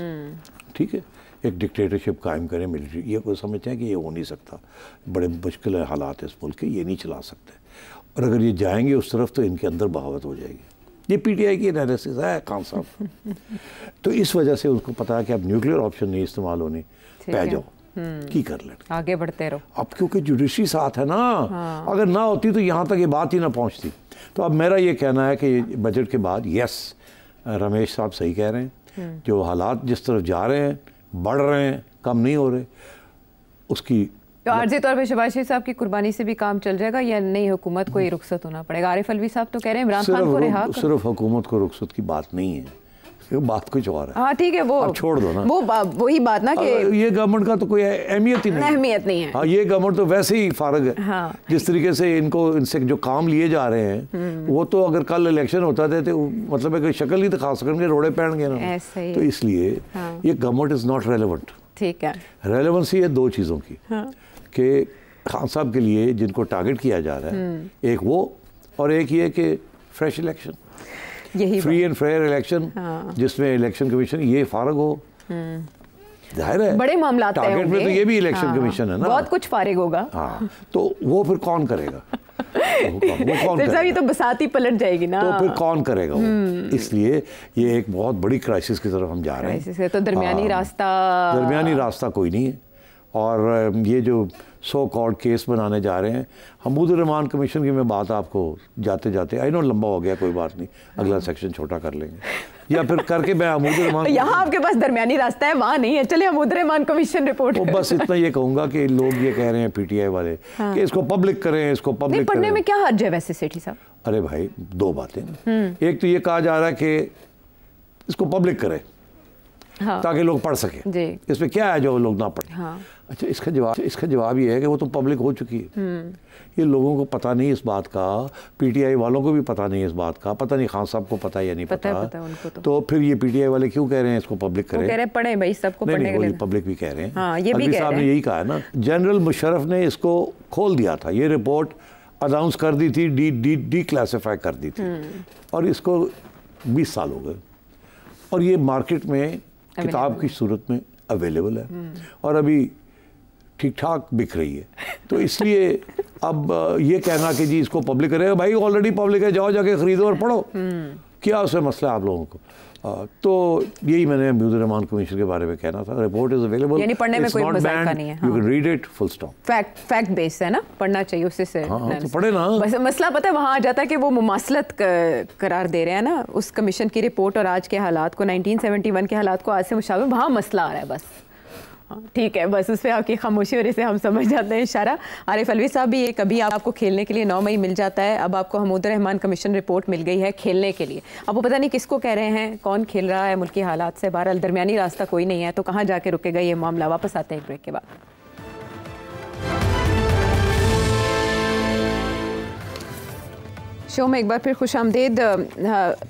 ठीक है, एक डिक्टेटरशिप कायम करें मिलिट्री, ये कोई समझते हैं कि ये हो नहीं सकता, बड़े मुश्किल हालात है इस मुल्क के, ये नहीं चला सकते। और अगर ये जाएंगे उस तरफ तो इनके अंदर बगावत हो जाएगी। ये पीटीआई की एनालिसिस है खान साहब। तो इस वजह से उसको पता है कि अब न्यूक्लियर ऑप्शन नहीं इस्तेमाल होने, पै जाओ की कर ले, आगे बढ़ते रहो। अब क्योंकि जुडिशरी साथ है ना, अगर ना होती तो यहाँ तक ये बात ही ना पहुँचती। तो अब मेरा ये कहना है कि बजट के बाद, यस रमेश साहब सही कह रहे हैं, जो हालात जिस तरफ जा रहे हैं, बढ़ रहे हैं, कम नहीं हो रहे, उसकी तो आर्जी तौर पे शहबाज शरीफ साहब की कुर्बानी से भी काम चल जाएगा या नई हुकूमत को ही रुखसत होना पड़ेगा? आरिफ अलवी साहब तो कह रहे हैं इमरान खान को रिहा करो। सिर्फ हुकूमत को रुखसत की बात नहीं है, बात कुछ और है। हाँ ठीक है, वो अब छोड़ दो ना, वो वही बात ना कि ये गवर्नमेंट का तो कोई अहमियत ही नहीं, अहमियत नहीं है। हाँ, ये गवर्नमेंट तो वैसे ही फारग है। हाँ। जिस तरीके से इनको इनसे जो काम लिए जा रहे हैं, वो तो अगर कल इलेक्शन होता था तो मतलब है कि शक्ल ही दिखा सकेंगे, रोड़े पहनेंगे ना। तो इसलिए ये गवर्नमेंट इज नॉट रेलेवेंट। ठीक है, रेलेवेंसी है दो चीज़ों की, कि खान साहब के लिए जिनको टारगेट किया जा रहा है, एक वो और एक ये कि फ्रेश इलेक्शन, यही फ्री एंड फेयर इलेक्शन, जिसमें इलेक्शन कमीशन ये फारग हो। जाहिर है बड़े मामला टारगेट में तो ये भी इलेक्शन कमीशन है ना, बहुत कुछ फारिग होगा। हाँ, तो वो फिर कौन करेगा? ये तो बसाती पलट जाएगी ना, तो फिर कौन करेगा वो? इसलिए ये एक बहुत बड़ी क्राइसिस की तरफ हम जा रहे हैं। तो दरमियानी रास्ता कोई नहीं है। और ये जो सो कॉल्ड केस बनाने जा रहे हैं, हमूदुर रहमान कमीशन की मैं बात आपको जाते जाते, आई नो लंबा हो गया, कोई बात नहीं, अगला सेक्शन छोटा कर लेंगे या फिर करके मैं हमूदुर रहमान यहाँ आपके पास दरमियानी रास्ता है, वहाँ नहीं है, चलिए हमूदुर रहमान कमीशन रिपोर्ट। तो बस इतना ये कहूँगा कि लोग ये कह रहे हैं पीटीआई वाले कि इसको पब्लिक करें, इसको पब्लिक पढ़ने में क्या हर्ज है वैसे सेठी साहब? अरे भाई, दो बातें, एक तो ये कहा जा रहा है कि इसको पब्लिक करें ताकि लोग पढ़ सके, इसमें क्या है जो लोग ना पढ़े। अच्छा, इसका जवाब ये है कि वो तो पब्लिक हो चुकी है। ये लोगों को पता नहीं इस बात का, पीटीआई वालों को भी पता नहीं इस बात का, पता नहीं खान साहब को पता या नहीं पता उनको तो फिर ये पीटीआई वाले क्यों कह रहे हैं इसको पब्लिक करें? कह रहे हैं पढ़े भाई, सबको पढ़ने के लिए। पब्लिक भी कह रहे हैं, अलवी साहब ने यही कहा है ना। जनरल मुशर्रफ ने इसको खोल दिया था, ये रिपोर्ट अनाउंस कर दी थी, डी क्लासीफाई कर दी थी, और इसको 20 साल हो गए और ये मार्केट में किताब की सूरत में अवेलेबल है और अभी ठीक ठाक बिक रही है। तो इसलिए अब ये कहना कि जी इसको पब्लिक करेगा, भाई ऑलरेडी पब्लिक है, जाओ जाके खरीदो और पढ़ो, क्या उससे मसला है आप लोगों को? तो यही मैंने हमूदुर रहमान कमीशन के बारे में कहना था। रिपोर्ट इज अवेलेबल, यानी पढ़ने में कोई मसला नहीं है, you can read it, full stop. Fact base है ना, पढ़ना चाहिए उससे से। हाँ, तो पढ़े ना। बस मसला पता है वहाँ आ जाता है कि वो मुमासलत करार दे रहे हैं ना उस कमीशन की रिपोर्ट और आज के हालात को, 1971 के हालात को आज से मुशाबे, वहाँ मसला आ रहा है बस। ठीक है, बस उस पर आपकी खामोशी और इसे हम समझ जाते हैं इशारा। आरिफ अलवी साहब भी ये कभी आपको खेलने के लिए 9 मई मिल जाता है, अब आपको हमूदुर रहमान कमीशन रिपोर्ट मिल गई है खेलने के लिए। अब वो पता नहीं किसको कह रहे हैं, कौन खेल रहा है मुल्क के हालात से, बहरहाल दरमियानी रास्ता कोई नहीं है, तो कहाँ जाके रुकेगा ये मामला? वापस आते हैं एक ब्रेक के बाद। शो में एक बार फिर खुश आमदेद।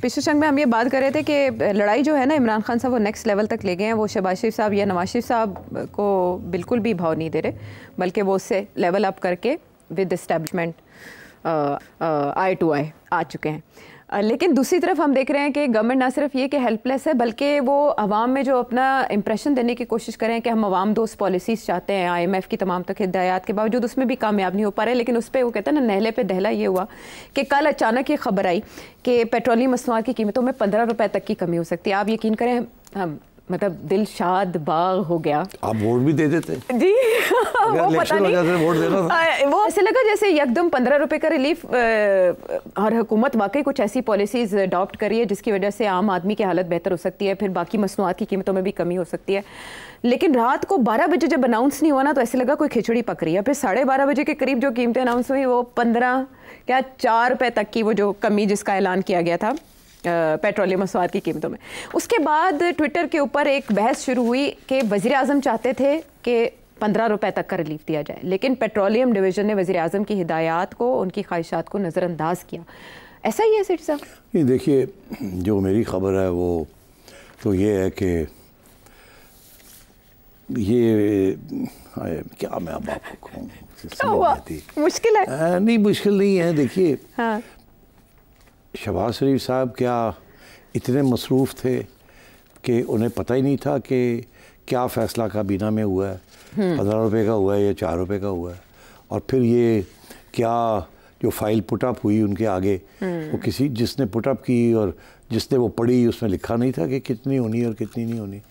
पिछले जंग में हम ये बात कर रहे थे कि लड़ाई जो है ना इमरान खान साहब वो नेक्स्ट लेवल तक ले गए हैं, वो शहबाज शरीफ साहब या नवाज शरीफ साहब को बिल्कुल भी भाव नहीं दे रहे, बल्कि वो उससे लेवल अप करके विद इस्टेब्लिशमेंट आई टू आई आ चुके हैं। लेकिन दूसरी तरफ हम देख रहे हैं कि गवर्नमेंट ना सिर्फ ये कि हेल्पलेस है, बल्कि वो आवाम में जो अपना इंप्रेशन देने की कोशिश करें कि हम आवाम दोस्त पॉलिसीज़ चाहते हैं, IMF की तमाम तक हिदायत के बावजूद उसमें भी कामयाब नहीं हो पा रहे। लेकिन उस पर वो कहते हैं ना, नहले पे दहला ये हुआ कि कल अचानक ये खबर आई कि पेट्रोलियम मसनूआत की कीमतों में 15 रुपये तक की कमी हो सकती है। आप यकीन करें, हम मतलब दिल शाद बाग हो गया। आप वोट भी दे देते जी वो पता नहीं, वोट देना था। वो ऐसे लगा जैसे एकदम 15 रुपए का रिलीफ, और हुकूमत वाकई कुछ ऐसी पॉलिसीज अडॉप्ट करी है जिसकी वजह से आम आदमी की हालत बेहतर हो सकती है, फिर बाकी मसनूआत की कीमतों में भी कमी हो सकती है। लेकिन रात को 12 बजे जब अनाउंस नहीं हुआ ना, तो ऐसे लगा कोई खिचड़ी पक रही है। फिर 12:30 बजे के करीब जो कीमतें अनाउंस हुई वो 15 क्या 4 रुपये तक की, वो जो कमी जिसका ऐलान किया गया था पेट्रोलियम मसनूआत की कीमतों में। उसके बाद ट्विटर के ऊपर एक बहस शुरू हुई कि वज़ीर आज़म चाहते थे कि 15 रुपये तक का रिलीफ दिया जाए, लेकिन पेट्रोलियम डिवीज़न ने वज़ीर आज़म की हिदायत को, उनकी ख्वाहिशात को नज़रअंदाज किया। ऐसा ही है सेठ साहब? नहीं, देखिए, जो मेरी खबर है वो तो ये है कि ये क्या मैं अब आपको कहूँ, मुश्किल है? नहीं, मुश्किल नहीं है। देखिए, हाँ, शहबाज शरीफ साहब क्या इतने मसरूफ़ थे कि उन्हें पता ही नहीं था कि क्या फ़ैसला काबीना में हुआ है, 15 रुपये का हुआ है या 4 रुपये का हुआ है। और फिर ये क्या जो फाइल पुटअप हुई उनके आगे, वो किसी जिसने पुटअप की और जिसने वो पढ़ी उसमें लिखा नहीं था कि कितनी होनी और कितनी नहीं होनी।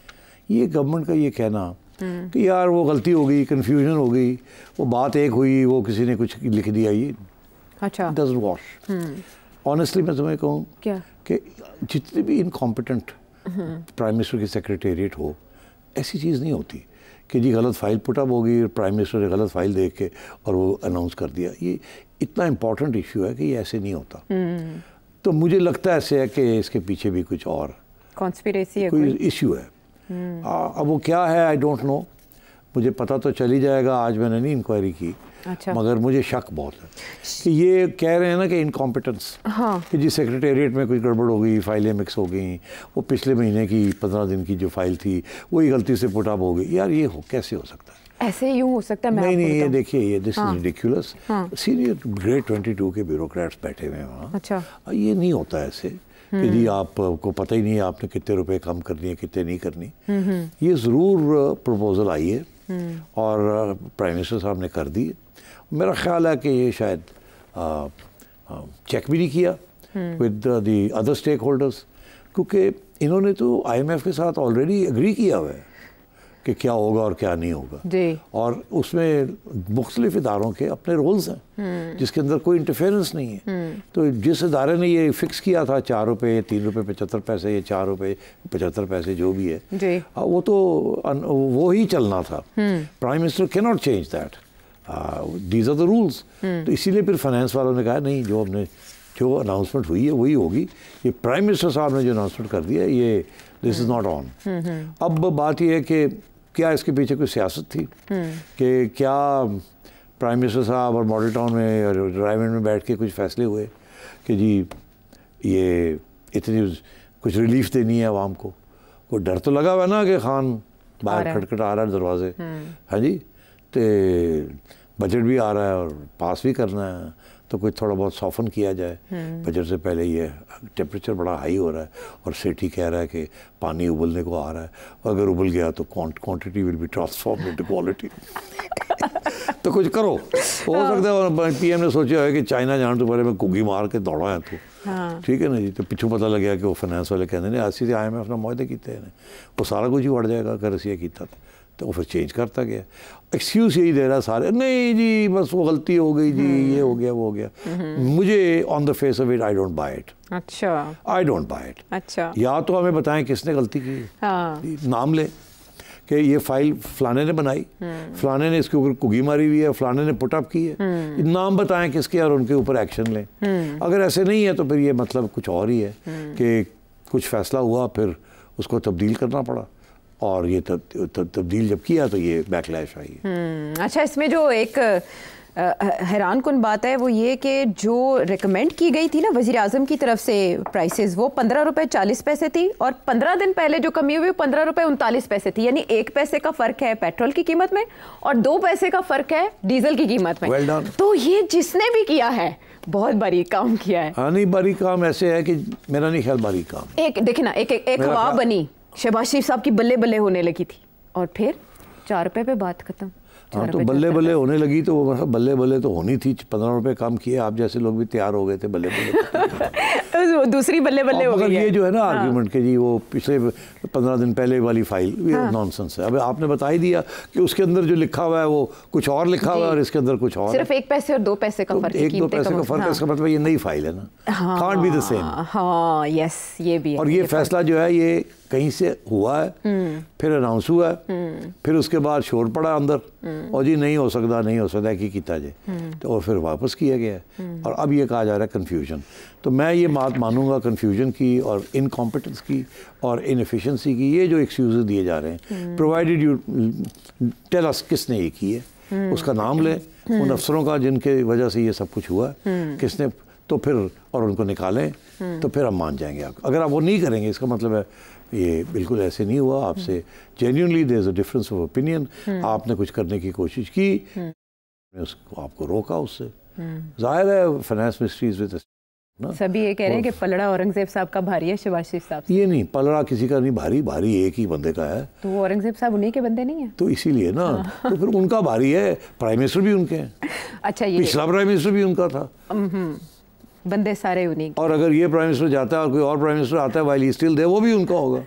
ये गवर्नमेंट का ये कहना कि यार वो गलती हो गई, कन्फ्यूजन हो गई, वो बात एक हुई, वो किसी ने कुछ लिख दिया, ये अच्छा डजंट वॉश। ऑनेस्टली मैं तुम्हें कहूँ क्या कि जितने भी इनकॉम्पिटेंट प्राइम मिनिस्टर की सेक्रेटेरिएट हो, ऐसी चीज़ नहीं होती कि जी गलत फाइल पुटअप होगी और प्राइम मिनिस्टर ने गलत फाइल देख के और वो अनाउंस कर दिया। ये इतना इम्पॉर्टेंट इशू है कि ये ऐसे नहीं होता। तो मुझे लगता है ऐसे है कि इसके पीछे भी कुछ और कॉन्स्पिरेसी है, कोई इशू है। अब वो क्या है आई डोंट नो, मुझे पता तो चल ही जाएगा। आज मैंने नहीं इंक्वायरी की। अच्छा। मगर मुझे शक बहुत है कि ये कह रहे हैं ना कि इनकॉम्पिटेंस, हाँ, कि जी सेक्रेटेरिएट में कुछ गड़बड़ हो गई, फाइलें मिक्स हो गई, वो पिछले महीने की 15 दिन की जो फाइल थी वही गलती से पुटअप हो गई। यार ये कैसे हो सकता है? ऐसे यूं हो सकता है? नहीं, ये देखिए, ये this is ridiculous. Senior grade 22 के ब्यूरोक्रेट्स बैठे हुए हैं वहाँ। अच्छा, ये नहीं होता ऐसे कि जी आपको पता ही नहीं है आपने कितने रुपए कम करनी है, कितने नहीं करनी। ये ज़रूर प्रपोजल आई है और प्राइम मिनिस्टर साहब ने कर दी। मेरा ख्याल है कि ये शायद चेक भी नहीं किया with the other stakeholders, क्योंकि इन्होंने तो IMF के साथ ऑलरेडी एग्री किया हुआ है कि क्या होगा और क्या नहीं होगा जी। और उसमें मुख्तलिफ इदारों के अपने रोल्स हैं जिसके अंदर कोई इंटरफेरेंस नहीं है। तो जिस इदारे ने ये फिक्स किया था 4 रुपये, 3 रुपये 75 पैसे या 4 रुपये 75 पैसे जो भी है जी, वो तो वो ही चलना था। Prime minister can not change that, these are the rules. तो इसीलिए फिर फाइनेंस वालों ने कहा नहीं, जो अनाउंसमेंट हुई है वही होगी। ये प्राइम मिनिस्टर साहब ने जो अनाउंसमेंट कर दिया ये दिस इज़ नॉट ऑन। अब बात यह है कि क्या इसके पीछे कोई सियासत थी कि क्या प्राइम मिनिस्टर साहब और मॉडल टाउन में और ड्राइव में बैठ के कुछ फैसले हुए कि जी ये इतनी कुछ रिलीफ देनी है आवाम को? कोई डर तो लगा हुआ ना कि खान बाहर खटखट आ रहा है दरवाजे, हाँ जी, तो बजट भी आ रहा है और पास भी करना है, तो कोई थोड़ा बहुत सॉफन किया जाए। बजट से पहले ये टेम्परेचर बड़ा हाई हो रहा है और सेठी कह रहा है कि पानी उबलने को आ रहा है, अगर उबल गया तो quantity will be transform into quality. तो कुछ करो। हो सकता है PM ने सोचा है कि चाइना जाने तो पहले मैं कुगी मार के दौड़ा है तो ठीक है ना जी। तो पिछू पता लग गया कि वो फाइनेंस वाले कहते हैं ऐसी IMF ने मुआहदे किए हैं, वो सारा कुछ ही बढ़ जाएगा अगर असी किया तो वो फिर चेंज करता गया। एक्सक्यूज़ यही दे रहा सारे, नहीं जी बस वो गलती हो गई जी, ये हो गया वो हो गया। मुझे on the face of it I don't buy it. अच्छा, आई डोंट बाय इट। अच्छा, या तो हमें बताएं किसने गलती की, हाँ, नाम ले कि ये फाइल फलाने ने बनाई, फलाने ने इसके ऊपर कुगी मारी हुई है, फलाने ने पुटअप की है, नाम बताएं किसके और उनके ऊपर एक्शन लें। अगर ऐसे नहीं है तो फिर ये मतलब कुछ और ही है कि कुछ फैसला हुआ फिर उसको तब्दील करना पड़ा और ये तब्दील जब किया तो ये बैकलैश आई है। अच्छा, इसमें जो एक हैरान कुन बात है वो ये कि जो रिकमेंड की गई थी ना वज़ीर आज़म की तरफ से प्राइसेस, वो 15 रुपये 40 पैसे थी और 15 दिन पहले जो कमी हुई वो 15 रुपये 39 पैसे थी। यानी 1 पैसे का फ़र्क है पेट्रोल की कीमत में और 2 पैसे का फ़र्क है डीजल की कीमत में। well done। तो ये जिसने भी किया है बहुत बारीक काम किया है। हाँ नहीं, बारीक काम ऐसे है कि मेरा नहीं ख्याल बारीक काम। एक देखिए ना, एक हवा बनी, शहबाज शरीफ साहब की बल्ले बल्ले होने लगी थी और फिर 4 रुपए पे बात खत्म। हाँ तो बल्ले बल्ले होने लगी तो वो बल्ले बल्ले तो होनी थी। 15 रुपए काम किए, आप जैसे लोग भी तैयार हो गए थे बल्ले बल्ले दूसरी बल्ले बल्ले हो गई है। ये जो है ना आर्ग्यूमेंट के जी वो पिछले 15 दिन पहले वाली फाइल, ये नॉनसेंस है। अब आपने बता ही दिया कि उसके अंदर जो लिखा हुआ है वो कुछ और लिखा हुआ है और इसके अंदर कुछ और, सिर्फ 1 पैसे और 2 पैसे का फर्क है। 1-2 पैसे का फर्क है, इसका मतलब ये नई फाइल है ना, कांट बी द सेम। हाँ यस, ये भी है। और ये फैसला जो है ये कहीं से हुआ है, फिर अनाउंस हुआ है, फिर उसके बाद शोर पड़ा अंदर, और जी नहीं हो सकता कि किया जाए, तो और फिर वापस किया गया है। और अब ये कहा जा रहा है कन्फ्यूजन। तो मैं ये बात मानूंगा कन्फ्यूजन की और इनकॉम्पिटेंस की और इनएफिशिएंसी की। ये जो एक्सक्यूजेस दिए जा रहे हैं, प्रोवाइडेड यू टेल अस किसने ये की है, उसका नाम लें, उन अफसरों का जिनके वजह से ये सब कुछ हुआ किसने, तो फिर और उनको निकालें, तो फिर हम मान जाएंगे। आप अगर आप वो नहीं करेंगे, इसका मतलब है ये बिल्कुल ऐसे नहीं हुआ। आपसे genuinely there is a difference of opinion, आपने कुछ करने की कोशिश की, उसको आपको रोका उससे। जाहिर है फाइनेंस मिनिस्ट्रीज विद सभी ये कह रहे हैं कि पलड़ा औरंगजेब साहब का भारी है शहबाज शरीफ साहब से। ये नहीं, पलड़ा किसी का नहीं भारी, भारी एक ही बंदे का है। तो वो औरंगजेब साहब उन्हीं के बंदे नहीं है, तो इसीलिए ना तो फिर उनका भारी है। प्राइम मिनिस्टर भी उनके हैं। अच्छा, ये पिछला प्राइम मिनिस्टर भी उनका था, बंदे सारे उन्हीं। और अगर ये प्राइम मिनिस्टर जाता है और कोई और प्राइम मिनिस्टर आता है वाइल ही स्टिल दे, वो भी उनका होगा।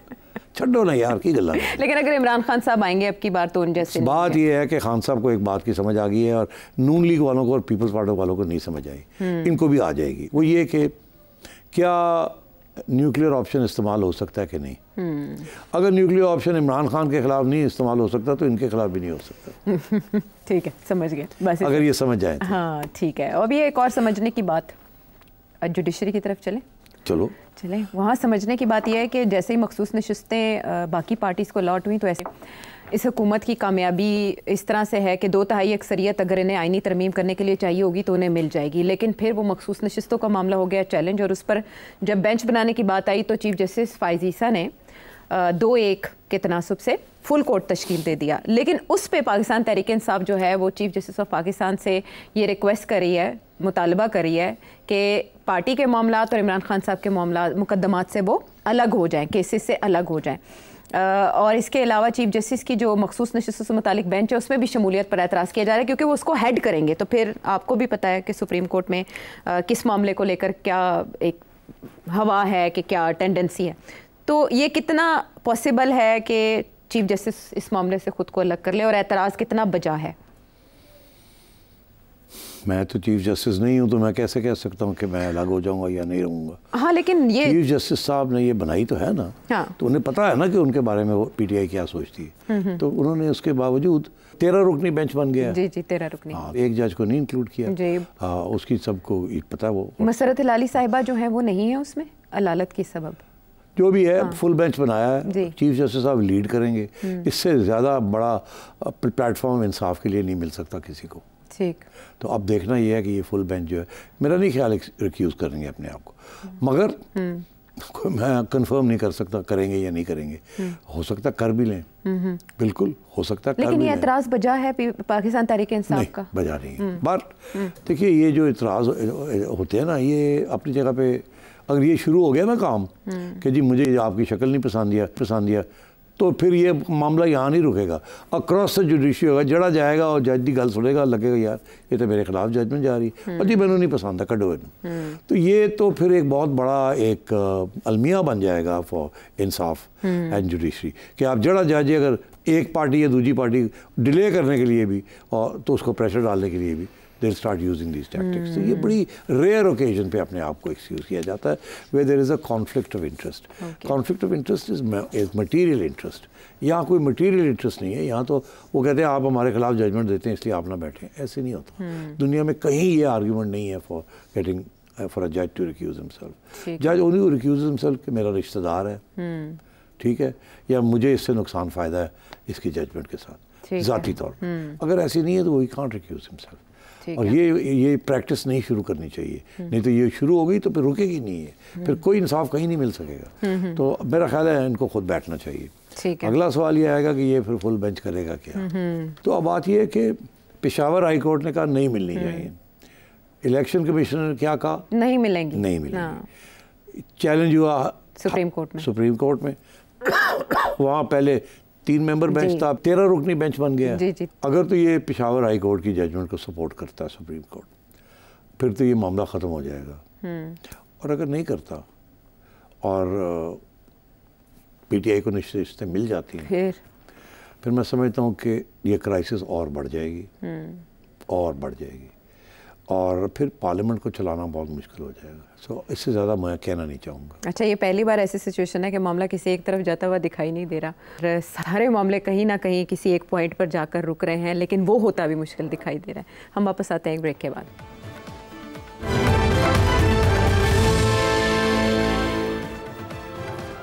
छड्डो ना यार की गल्ला। लेकिन अगर इमरान खान साहब आएंगे अब की बार तो उन जैसे बात ये है कि खान साहब को एक बात की समझ आ गई है और नून लीग वालों को और पीपल्स पार्टी वालों को नहीं समझ आई, इनको भी आ जाएगी। वो ये कि क्या न्यूक्लियर ऑप्शन इस्तेमाल हो सकता है कि नहीं। अगर न्यूक्लियर ऑप्शन इमरान खान के खिलाफ नहीं इस्तेमाल हो सकता तो इनके खिलाफ भी नहीं हो सकता। ठीक है, समझ गए बस, अगर ये समझ जाए तो। हाँ ठीक है। और भी एक और समझने की बात, जुडिशरी की तरफ चले वहाँ समझने की बात यह है कि जैसे ही मखसूस नशिस्तें बाकी पार्टीज़ को अलॉट हुई, तो ऐसे इस हुकूमत की कामयाबी इस तरह से है कि 2/3 अक्सरियत अगर इन्हें आइनी तरमीम करने के लिए चाहिए होगी तो उन्हें मिल जाएगी। लेकिन फिर वो मखसूस नशिस्तों का मामला हो गया चैलेंज, और उस पर जब बेंच बनाने की बात आई तो चीफ जस्टिस फ़ाइज़ ईसा ने 2-1 के तनासब से फुल कोर्ट तश्कील दे दिया। लेकिन उस पे पाकिस्तान तहरीक इंसाफ जो है वो चीफ जस्टिस ऑफ पाकिस्तान से ये रिक्वेस्ट कर रही है, मुतालबा कर रही है कि पार्टी के मामलात और इमरान खान साहब के मामला मुकदमात से वो अलग हो जाएँ, केसेस से अलग हो जाएँ। और इसके अलावा चीफ जस्टिस की जो मखसूस नशिस्तों से मुतालिक बेंच है उसमें भी शमूलियत पर एतराज़ किया जा रहा है, क्योंकि वो उसको हेड करेंगे। तो फिर आपको भी पता है कि सुप्रीम कोर्ट में किस मामले को लेकर क्या एक हवा है, कि क्या टेंडेंसी है। तो ये कितना पॉसिबल है कि चीफ जस्टिस इस मामले से खुद को अलग कर ले, और एतराज़ कितना बजा है? मैं तो चीफ जस्टिस नहीं हूँ, तो मैं कैसे कह सकता हूँ कि मैं अलग हो जाऊँगा या नहीं रहूँगा। हाँ, लेकिन ये चीफ जस्टिस साहब ने ये बनाई तो है ना। हाँ। तो उन्हें पता है ना कि उनके बारे में वो पीटीआई क्या सोचती है, तो उन्होंने उसके बावजूद 13 रुकनी बेंच बन गया। जी 13 रुकनी। हाँ, एक जज को नहीं इंक्लूड किया जी। उसकी सबको पता, वो मसरत हिलाली साहिबा जो है वो नहीं है उसमें, अदालत की सबब जो भी है। फुल बेंच बनाया है, चीफ जस्टिस साहब लीड करेंगे। इससे ज़्यादा बड़ा प्लेटफॉर्म इंसाफ के लिए नहीं मिल सकता किसी को। ठीक। तो अब देखना ये है कि ये फुल बेंच जो है, मेरा नहीं ख्याल रिक्यूज करेंगे अपने आप को, मगर मैं कंफर्म नहीं कर सकता करेंगे या नहीं करेंगे। हो सकता कर भी लें, बिल्कुल हो सकता कर भी लें। लेकिन ये एतराज़ बजा है पाकिस्तान तहरीक इंसाफ का? बजा नहीं है। बट देखिए ये जो एतराज़ होते हैं ना, ये अपनी जगह पे अगर ये शुरू हो गया ना काम कि जी मुझे आपकी शक्ल नहीं पसंद दिया, तो फिर ये मामला यहाँ नहीं रुकेगा, अक्रॉस द जुडिशरी होगा, जड़ा जाएगा और जज की गल सुनेगा, लगेगा यार ये तो मेरे खिलाफ जजमेंट जा रही है और जी मैंने नहीं पसंद है, कड्डो इन्हें। तो ये तो फिर एक बहुत बड़ा एक अलमिया बन जाएगा फॉर इंसाफ एंड जुडिशरी कि आप जड़ा जज अगर एक पार्टी या दूसरी पार्टी डिले करने के लिए भी और तो उसको प्रेशर डालने के लिए भी they'll start using these tactics। तो ये बड़ी रेयर ओकेजन पे अपने आप को एक्सक्यूज किया जाता है where there is a conflict of interest। conflict of interest is material interest। यहाँ कोई material interest नहीं है, यहाँ तो वो कहते हैं आप हमारे खिलाफ जजमेंट देते हैं इसलिए आप ना बैठें, ऐसे नहीं होता। दुनिया में कहीं ये आर्ग्यूमेंट नहीं है फॉर गेटिंग फॉर अ जज टू रिक्यूज हिमसेल्फ। जज ओनली रिक्यूज हिमसेल्फ कि मेरा रिश्तेदार है, ठीक है, या मुझे इससे नुकसान फ़ायदा है इसकी जजमेंट के साथ ज़ाती तौर पर। अगर ऐसी नहीं है तो वही कांट रिक्यूज हिमसेल्फ। और ये प्रैक्टिस नहीं शुरू करनी चाहिए, नहीं तो ये शुरू हो गई तो फिर रुकेगी नहीं है, फिर कोई इंसाफ कहीं नहीं मिल सकेगा। तो मेरा ख्याल है इनको खुद बैठना चाहिए। अगला सवाल ये आएगा कि ये फिर फुल बेंच करेगा क्या। तो अब बात ये है कि पेशावर हाई कोर्ट ने कहा नहीं मिलनी चाहिए, इलेक्शन कमिश्नर ने क्या कहा, नहीं मिलेंगी, नहीं मिलेंगी। चैलेंज हुआ सुप्रीम कोर्ट में वहाँ पहले 3 मेंबर बेंच था, 13 रुकनी बेंच बन गया। जी। अगर तो ये पेशावर हाई कोर्ट की जजमेंट को सपोर्ट करता है सुप्रीम कोर्ट, फिर तो ये मामला ख़त्म हो जाएगा। और अगर नहीं करता और पीटीआई को निश्चित मिल जाती है, फिर मैं समझता हूँ कि ये क्राइसिस और बढ़ जाएगी और बढ़ जाएगी, और फिर पार्लियामेंट को चलाना बहुत मुश्किल हो जाएगा। सो इससे ज़्यादा मैं कहना नहीं चाहूँगा। अच्छा, ये पहली बार ऐसी सिचुएशन है कि मामला किसी एक तरफ जाता हुआ दिखाई नहीं दे रहा, सारे मामले कहीं ना कहीं किसी एक पॉइंट पर जाकर रुक रहे हैं, लेकिन वो होता भी मुश्किल दिखाई दे रहा है। हम वापस आते हैं एक ब्रेक के बाद।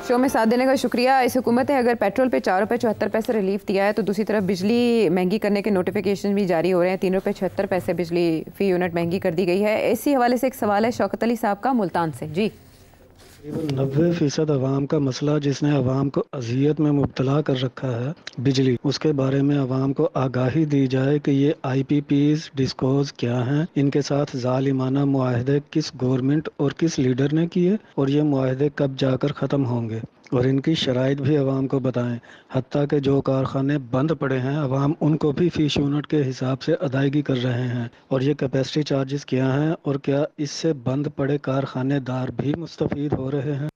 शो में साथ देने का शुक्रिया। इस हुकूमत ने अगर पेट्रोल पे 4 रुपये 74 पैसे रिलीफ दिया है, तो दूसरी तरफ बिजली महंगी करने के नोटिफिकेशन भी जारी हो रहे हैं। 3 रुपये 76 पैसे बिजली फ़ी यूनिट महंगी कर दी गई है। इसी हवाले से एक सवाल है शौकत अली साहब का मुल्तान से। जी, 90% अवाम का मसला जिसने अवाम को अजियत में मुब्तला कर रखा है बिजली, उसके बारे में अवाम को आगाही दी जाए कि ये IPPs डिस्कोज क्या हैं, इनके साथ जालिमाना मुआहदे किस गवर्नमेंट और किस लीडर ने किए, और ये मुआहदे कब जाकर ख़त्म होंगे, और इनकी शराइत भी अवाम को बताएं। हत्ता के जो कारखाने बंद पड़े हैं, अवाम उनको भी फ़ीस यूनिट के हिसाब से अदायगी कर रहे हैं, और ये कैपेसिटी चार्जेस क्या हैं, और क्या इससे बंद पड़े कारखानेदार भी मुस्तफ़ीद हो रहे हैं?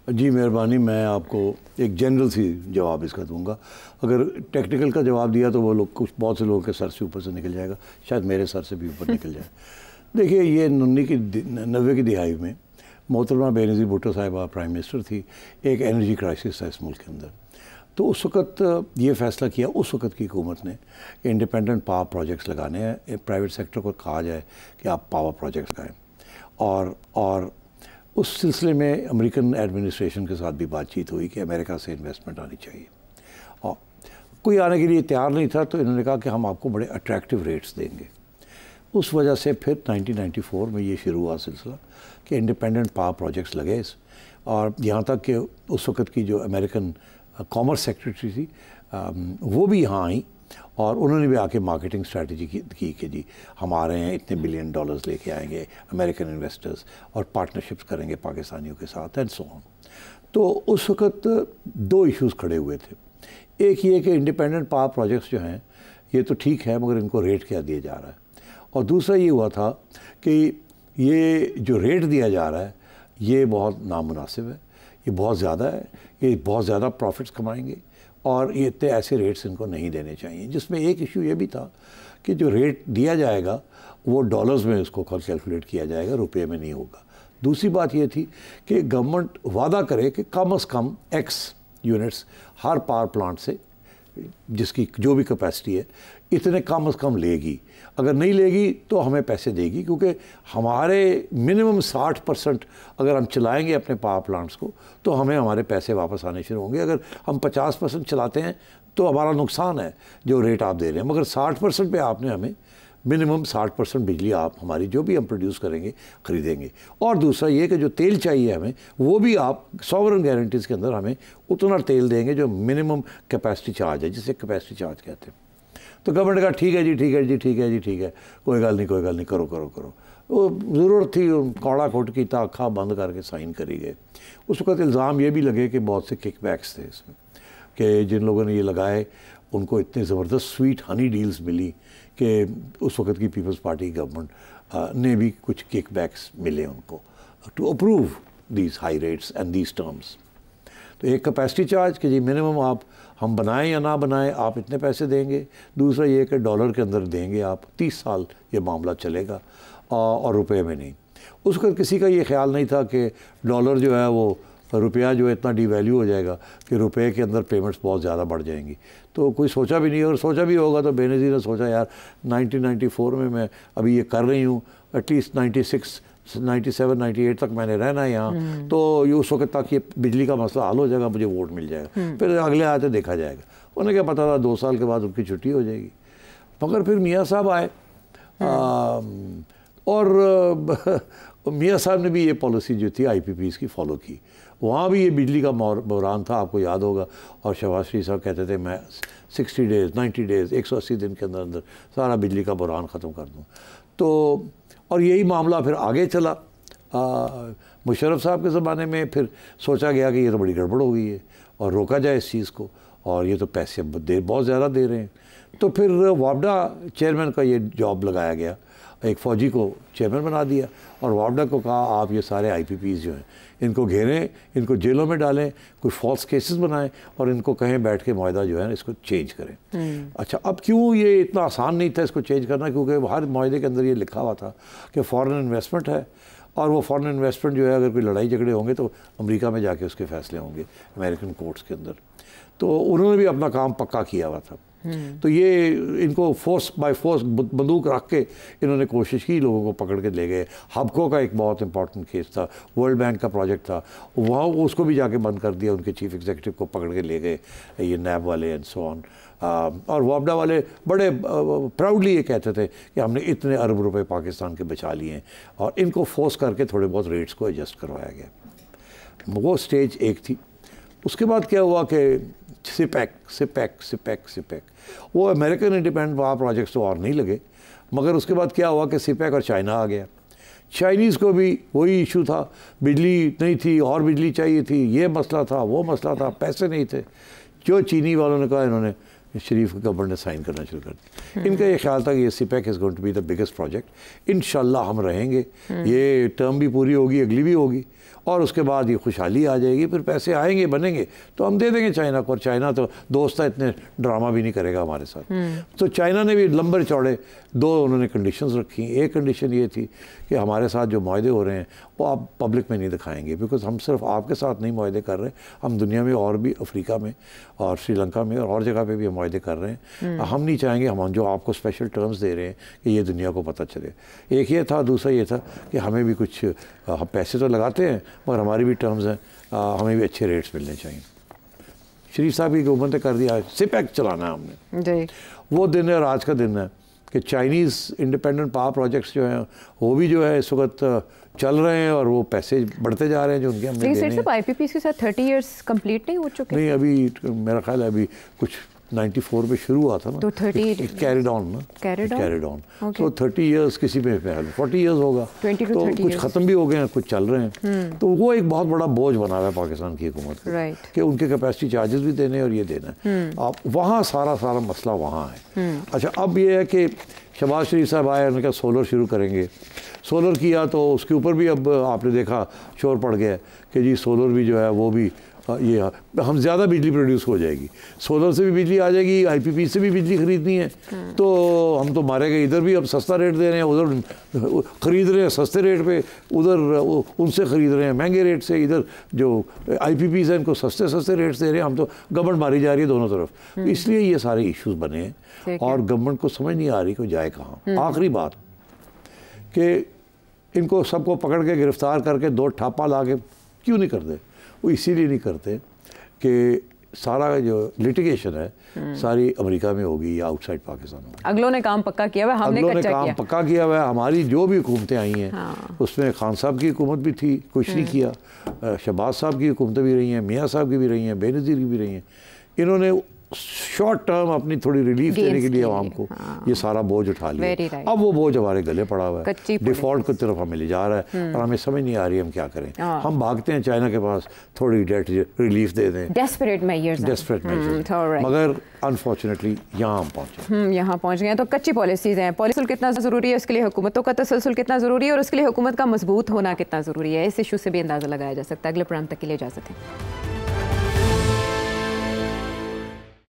जी मेहरबानी, मैं आपको एक जनरल सी जवाब इसका दूंगा। अगर टेक्निकल का जवाब दिया तो वो लोग कुछ बहुत से लोगों के सर से ऊपर से निकल जाएगा, शायद मेरे सर से भी ऊपर निकल जाए। देखिए, ये 90 की दिहाई में मोहतरमा बेनज़ीर भुट्टो साहिबा प्राइम मिनिस्टर थी, एक एनर्जी क्राइसिस था इस मुल्क के अंदर। तो उस वक़्त ये फ़ैसला किया उस वक़्त की हुकूमत ने कि इंडिपेंडेंट पावर प्रोजेक्ट्स लगाने हैं, प्राइवेट सेक्टर को कहा जाए कि आप पावर प्रोजेक्ट्स लगाएं। और उस सिलसिले में अमेरिकन एडमिनिस्ट्रेशन के साथ भी बातचीत हुई कि अमेरिका से इन्वेस्टमेंट आनी चाहिए, और कोई आने के लिए तैयार नहीं था। तो इन्होंने कहा कि हम आपको बड़े अट्रैक्टिव रेट्स देंगे। उस वजह से फिर 1994 में ये शुरू हुआ सिलसिला कि इंडिपेंडेंट पावर प्रोजेक्ट्स लगे। और यहाँ तक कि उस वक़्त की जो अमेरिकन कॉमर्स सेक्रेटरी थी वो भी यहाँ आई, और उन्होंने भी आके मार्केटिंग स्ट्रेटजी की कि जी हम आ रहे हैं, इतने $1 बिलियन लेके आएंगे अमेरिकन इन्वेस्टर्स, और पार्टनरशिप्स करेंगे पाकिस्तानियों के साथ एंड सो ऑन। तो उस वक़्त 2 इश्यूज़ खड़े हुए थे। एक ये कि इंडिपेंडेंट पावर प्रोजेक्ट्स जो हैं ये तो ठीक है, मगर इनको रेट क्या दिया जा रहा है, और दूसरा ये हुआ था कि ये जो रेट दिया जा रहा है ये बहुत नामुनासिब है, ये बहुत ज़्यादा है, ये बहुत ज़्यादा प्रॉफिट्स कमाएंगे, और ये इतने ऐसे रेट्स इनको नहीं देने चाहिए। जिसमें एक इशू ये भी था कि जो रेट दिया जाएगा वो डॉलर्स में उसको कैलकुलेट किया जाएगा, रुपये में नहीं होगा। दूसरी बात ये थी कि गवर्नमेंट वादा करे कि कम से कम X यूनिट्स हर पावर प्लांट से, जिसकी जो भी कैपेसिटी है, इतने कम से कम लेगी। अगर नहीं लेगी तो हमें पैसे देगी, क्योंकि हमारे मिनिमम 60% अगर हम चलाएंगे अपने पावर प्लांट्स को तो हमें हमारे पैसे वापस आने शुरू होंगे। अगर हम 50% चलाते हैं तो हमारा नुकसान है जो रेट आप दे रहे हैं, मगर 60% पे आपने हमें मिनिमम 60% बिजली आप हमारी जो भी हम प्रोड्यूस करेंगे ख़रीदेंगे। और दूसरा ये कि जो तेल चाहिए हमें वो भी आप सॉवरेन गारंटीज़ के अंदर हमें उतना तेल देंगे जो मिनिमम कैपेसिटी चार्ज है, जिसे कैपेसिटी चार्ज कहते हैं। तो गवर्नमेंट का ठीक है जी, ठीक है जी, ठीक है जी, ठीक है, कोई गल नहीं, कोई गल नहीं, करो करो करो। वो ज़रूरत थी, कौड़ा खोट की अखा बंद करके साइन करी गए। उस वक्त इल्ज़ाम ये भी लगे कि बहुत से किकबैक्स थे इसमें, कि जिन लोगों ने ये लगाए उनको इतने ज़बरदस्त स्वीट हनी डील्स मिली कि उस वक्त की पीपल्स पार्टी गवर्नमेंट ने भी कुछ किकबैक्स मिले उनको to approve these high rates and these terms. तो एक कैपेसिटी चार्ज कि जी मिनिमम आप हम बनाएं या ना बनाएं आप इतने पैसे देंगे। दूसरा ये कि डॉलर के अंदर देंगे आप, 30 साल ये मामला चलेगा, और रुपए में नहीं। उस वक्त किसी का ये ख्याल नहीं था कि डॉलर जो है वो रुपया जो है इतना डिवैल्यू हो जाएगा कि रुपए के अंदर पेमेंट्स बहुत ज़्यादा बढ़ जाएंगी। तो कोई सोचा भी नहीं, और सोचा भी होगा तो बेनज़ीर ने सोचा यार 1994 में मैं अभी ये कर रही हूँ, एटलीस्ट 96, 97, 98 तक मैंने रहना है यहाँ, तो ये उस वक्त तक ये बिजली का मसला हल हो जाएगा, मुझे वोट मिल जाएगा, फिर अगले आते देखा जाएगा। उन्हें क्या पता था 2 साल के बाद उनकी छुट्टी हो जाएगी। मगर फिर मियाँ साहब आए, और मियाँ साहब ने भी ये पॉलिसी जो थी IPPs की फॉलो की। वहाँ भी ये बिजली का बहरान था, आपको याद होगा, और शहबाज शरीफ साहब कहते थे मैं 60 डेज़ 90 डेज़ 180 दिन के अंदर अंदर सारा बिजली का बहरान ख़त्म कर दूँ। तो और यही मामला फिर आगे चला। मुशर्रफ साहब के ज़माने में फिर सोचा गया कि ये तो बड़ी गड़बड़ हो गई है और रोका जाए इस चीज़ को, और ये तो पैसे बहुत ज़्यादा दे रहे हैं। तो फिर वापडा चेयरमैन का ये जॉब लगाया गया, एक फ़ौजी को चेयरमैन बना दिया और वापडा को कहा आप ये सारे IPPs जो हैं इनको घेरें, इनको जेलों में डालें, कुछ फॉल्स केसेस बनाएं और इनको कहें बैठ के मुआहदा जो है इसको चेंज करें। अच्छा, अब क्यों ये इतना आसान नहीं था इसको चेंज करना, क्योंकि हर मुआहदे के अंदर ये लिखा हुआ था कि फ़ॉरेन इन्वेस्टमेंट है, और वो फॉरेन इन्वेस्टमेंट जो है अगर कोई लड़ाई झगड़े होंगे तो अमेरिका में जाके उसके फैसले होंगे अमेरिकन कोर्ट्स के अंदर। तो उन्होंने भी अपना काम पक्का किया हुआ था। तो ये इनको फोर्स बाय फोर्स बंदूक रख के इन्होंने कोशिश की, लोगों को पकड़ के ले गए। हबको का एक बहुत इंपॉर्टेंट केस था, वर्ल्ड बैंक का प्रोजेक्ट था, वहाँ उसको भी जाके बंद कर दिया, उनके चीफ एग्जीक्यूटिव को पकड़ के ले गए ये नैब वाले एंड सो ऑन। और वापडा वाले बड़े प्राउडली ये कहते थे कि हमने इतने अरब रुपए पाकिस्तान के बचा लिए हैं, और इनको फोर्स करके थोड़े बहुत रेट्स को एडजस्ट करवाया गया। वो स्टेज एक थी। उसके बाद क्या हुआ कि सिपैक वो अमेरिकन इंडिपेंडेंट पावर प्रोजेक्ट्स तो और नहीं लगे, मगर उसके बाद क्या हुआ कि सिपैक और चाइना आ गया। चाइनीज़ को भी वही इशू था, बिजली नहीं थी और बिजली चाहिए थी, ये मसला था वो मसला था, पैसे नहीं थे। जो चीनी वालों ने कहा, इन्होंने शरीफ गवर्नमेंट ने साइन करना शुरू कर दिया। इनका ये ख्याल था कि ये CPEC is going to be the biggest project, इंशाल्लाह हम रहेंगे, ये टर्म भी पूरी होगी, अगली भी होगी, और उसके बाद ये खुशहाली आ जाएगी, फिर पैसे आएंगे बनेंगे तो हम दे देंगे चाइना को। और चाइना तो दोस्त है, इतने ड्रामा भी नहीं करेगा हमारे साथ। तो चाइना ने भी लंबे चौड़े दो उन्होंने कंडीशंस रखी। एक कंडीशन ये थी कि हमारे साथ जो मुआहदे हो रहे हैं वो आप पब्लिक में नहीं दिखाएंगे, बिकॉज हम सिर्फ आपके साथ नहीं मुआहदे कर रहे, हम दुनिया में और भी, अफ्रीका में और श्रीलंका में और जगह पे भी हम मुआहदे कर रहे हैं। हम नहीं चाहेंगे हम जो आपको स्पेशल टर्म्स दे रहे हैं कि ये दुनिया को पता चले। एक ये था, दूसरा ये था कि हमें भी कुछ, हम पैसे तो लगाते हैं मगर हमारी भी टर्म्स हैं, हमें भी अच्छे रेट्स मिलने चाहिए। शरीफ साहब की हुकूमत ने कर दिया, सिपैक चलाना है हमने। वो दिन है और आज का दिन है कि चाइनीज़ इंडिपेंडेंट पावर प्रोजेक्ट्स जो हैं वो भी जो है इस वक्त चल रहे हैं और वो पैसे बढ़ते जा रहे हैं जो उनके हमने देने हैं। IPPs के साथ 30 इयर्स कंप्लीट नहीं हो चुके? नहीं, अभी मेरा ख्याल है अभी कुछ 94 में शुरू हुआ था ना, तो 30 कैरिड ऑन ना, कैरिड ऑन। तो 30 इयर्स किसी में 40 इयर्स होगा, तो कुछ ख़त्म भी हो गए हैं, कुछ चल रहे हैं। तो वो एक बहुत बड़ा बोझ बना हुआ है पाकिस्तान की हुकूमत को कि उनके कैपेसिटी चार्जेस भी देने और ये देना है। आप वहाँ सारा मसला वहाँ है। अच्छा, अब ये है कि शहबाज शरीफ साहब आए, उन्होंने कहा सोलर शुरू करेंगे। सोलर किया तो उसके ऊपर भी अब आपने देखा शोर पड़ गया कि जी सोलर भी जो है वो भी ये हम ज़्यादा बिजली प्रोड्यूस हो जाएगी, सोलर से भी बिजली आ जाएगी, IPP से भी बिजली खरीदनी है, तो हम तो मारे गए। इधर भी अब सस्ता रेट दे रहे हैं, उधर ख़रीद रहे हैं सस्ते रेट पे, उधर उनसे ख़रीद रहे हैं महंगे रेट से, इधर जो IPPs हैं इनको सस्ते रेट्स दे रहे हैं, हम तो गवर्नमेंट मारी जा रही है दोनों तरफ। इसलिए ये सारे इश्यूज़ बने हैं और गवर्नमेंट को समझ नहीं आ रही कि जाए कहाँ। आखिरी बात कि इनको सबको पकड़ के गिरफ़्तार करके 2 ठापा ला के क्यों नहीं करते? वो इसीलिए नहीं करते कि सारा जो लिटिगेशन है सारी अमेरिका में होगी या आउटसाइड पाकिस्तान होगी। अगलों ने काम पक्का किया हुआ है, हमने कच्चा किया। पक्का किया हुआ है। हमारी जो भी हुकूमतें आई हैं उसमें खान साहब की हुकूमत भी थी, कुछ नहीं किया। शहबाज साहब की हुकूमतें भी रही हैं, मियाँ साहब की भी रही हैं, बेनज़ीर की भी रही हैं। इन्होंने शॉर्ट टर्म अपनी थोड़ी रिलीफ देने के लिए आवाम को ये सारा बोझ उठा लिया। अब वो बोझ हमारे गले पड़ा हुआ है, डिफॉल्ट की तरफ हमें ले जा रहा है और हमें समझ नहीं आ रही हम क्या करें। हम भागते हैं चाइना के पास, थोड़ी डेट रिलीफ दे दें, डेस्परेट मेजर्स, मगर अनफॉर्चुनेटली यहाँ हम पहुँचे, यहाँ पहुँच गए हैं। तो कच्ची पॉलिसीज़ हैं, पॉलिसी कितना ज़रूरी है, उसके लिए हुकूमतों का तसलसल कितना ज़रूरी है और उसके लिए हुकूमत का मजबूत होना कितना ज़रूरी है, इस इशू से भी अंदाज़ा लगाया जा सकता है। अगले प्रोग्राम तक के लिए इजाज़त है।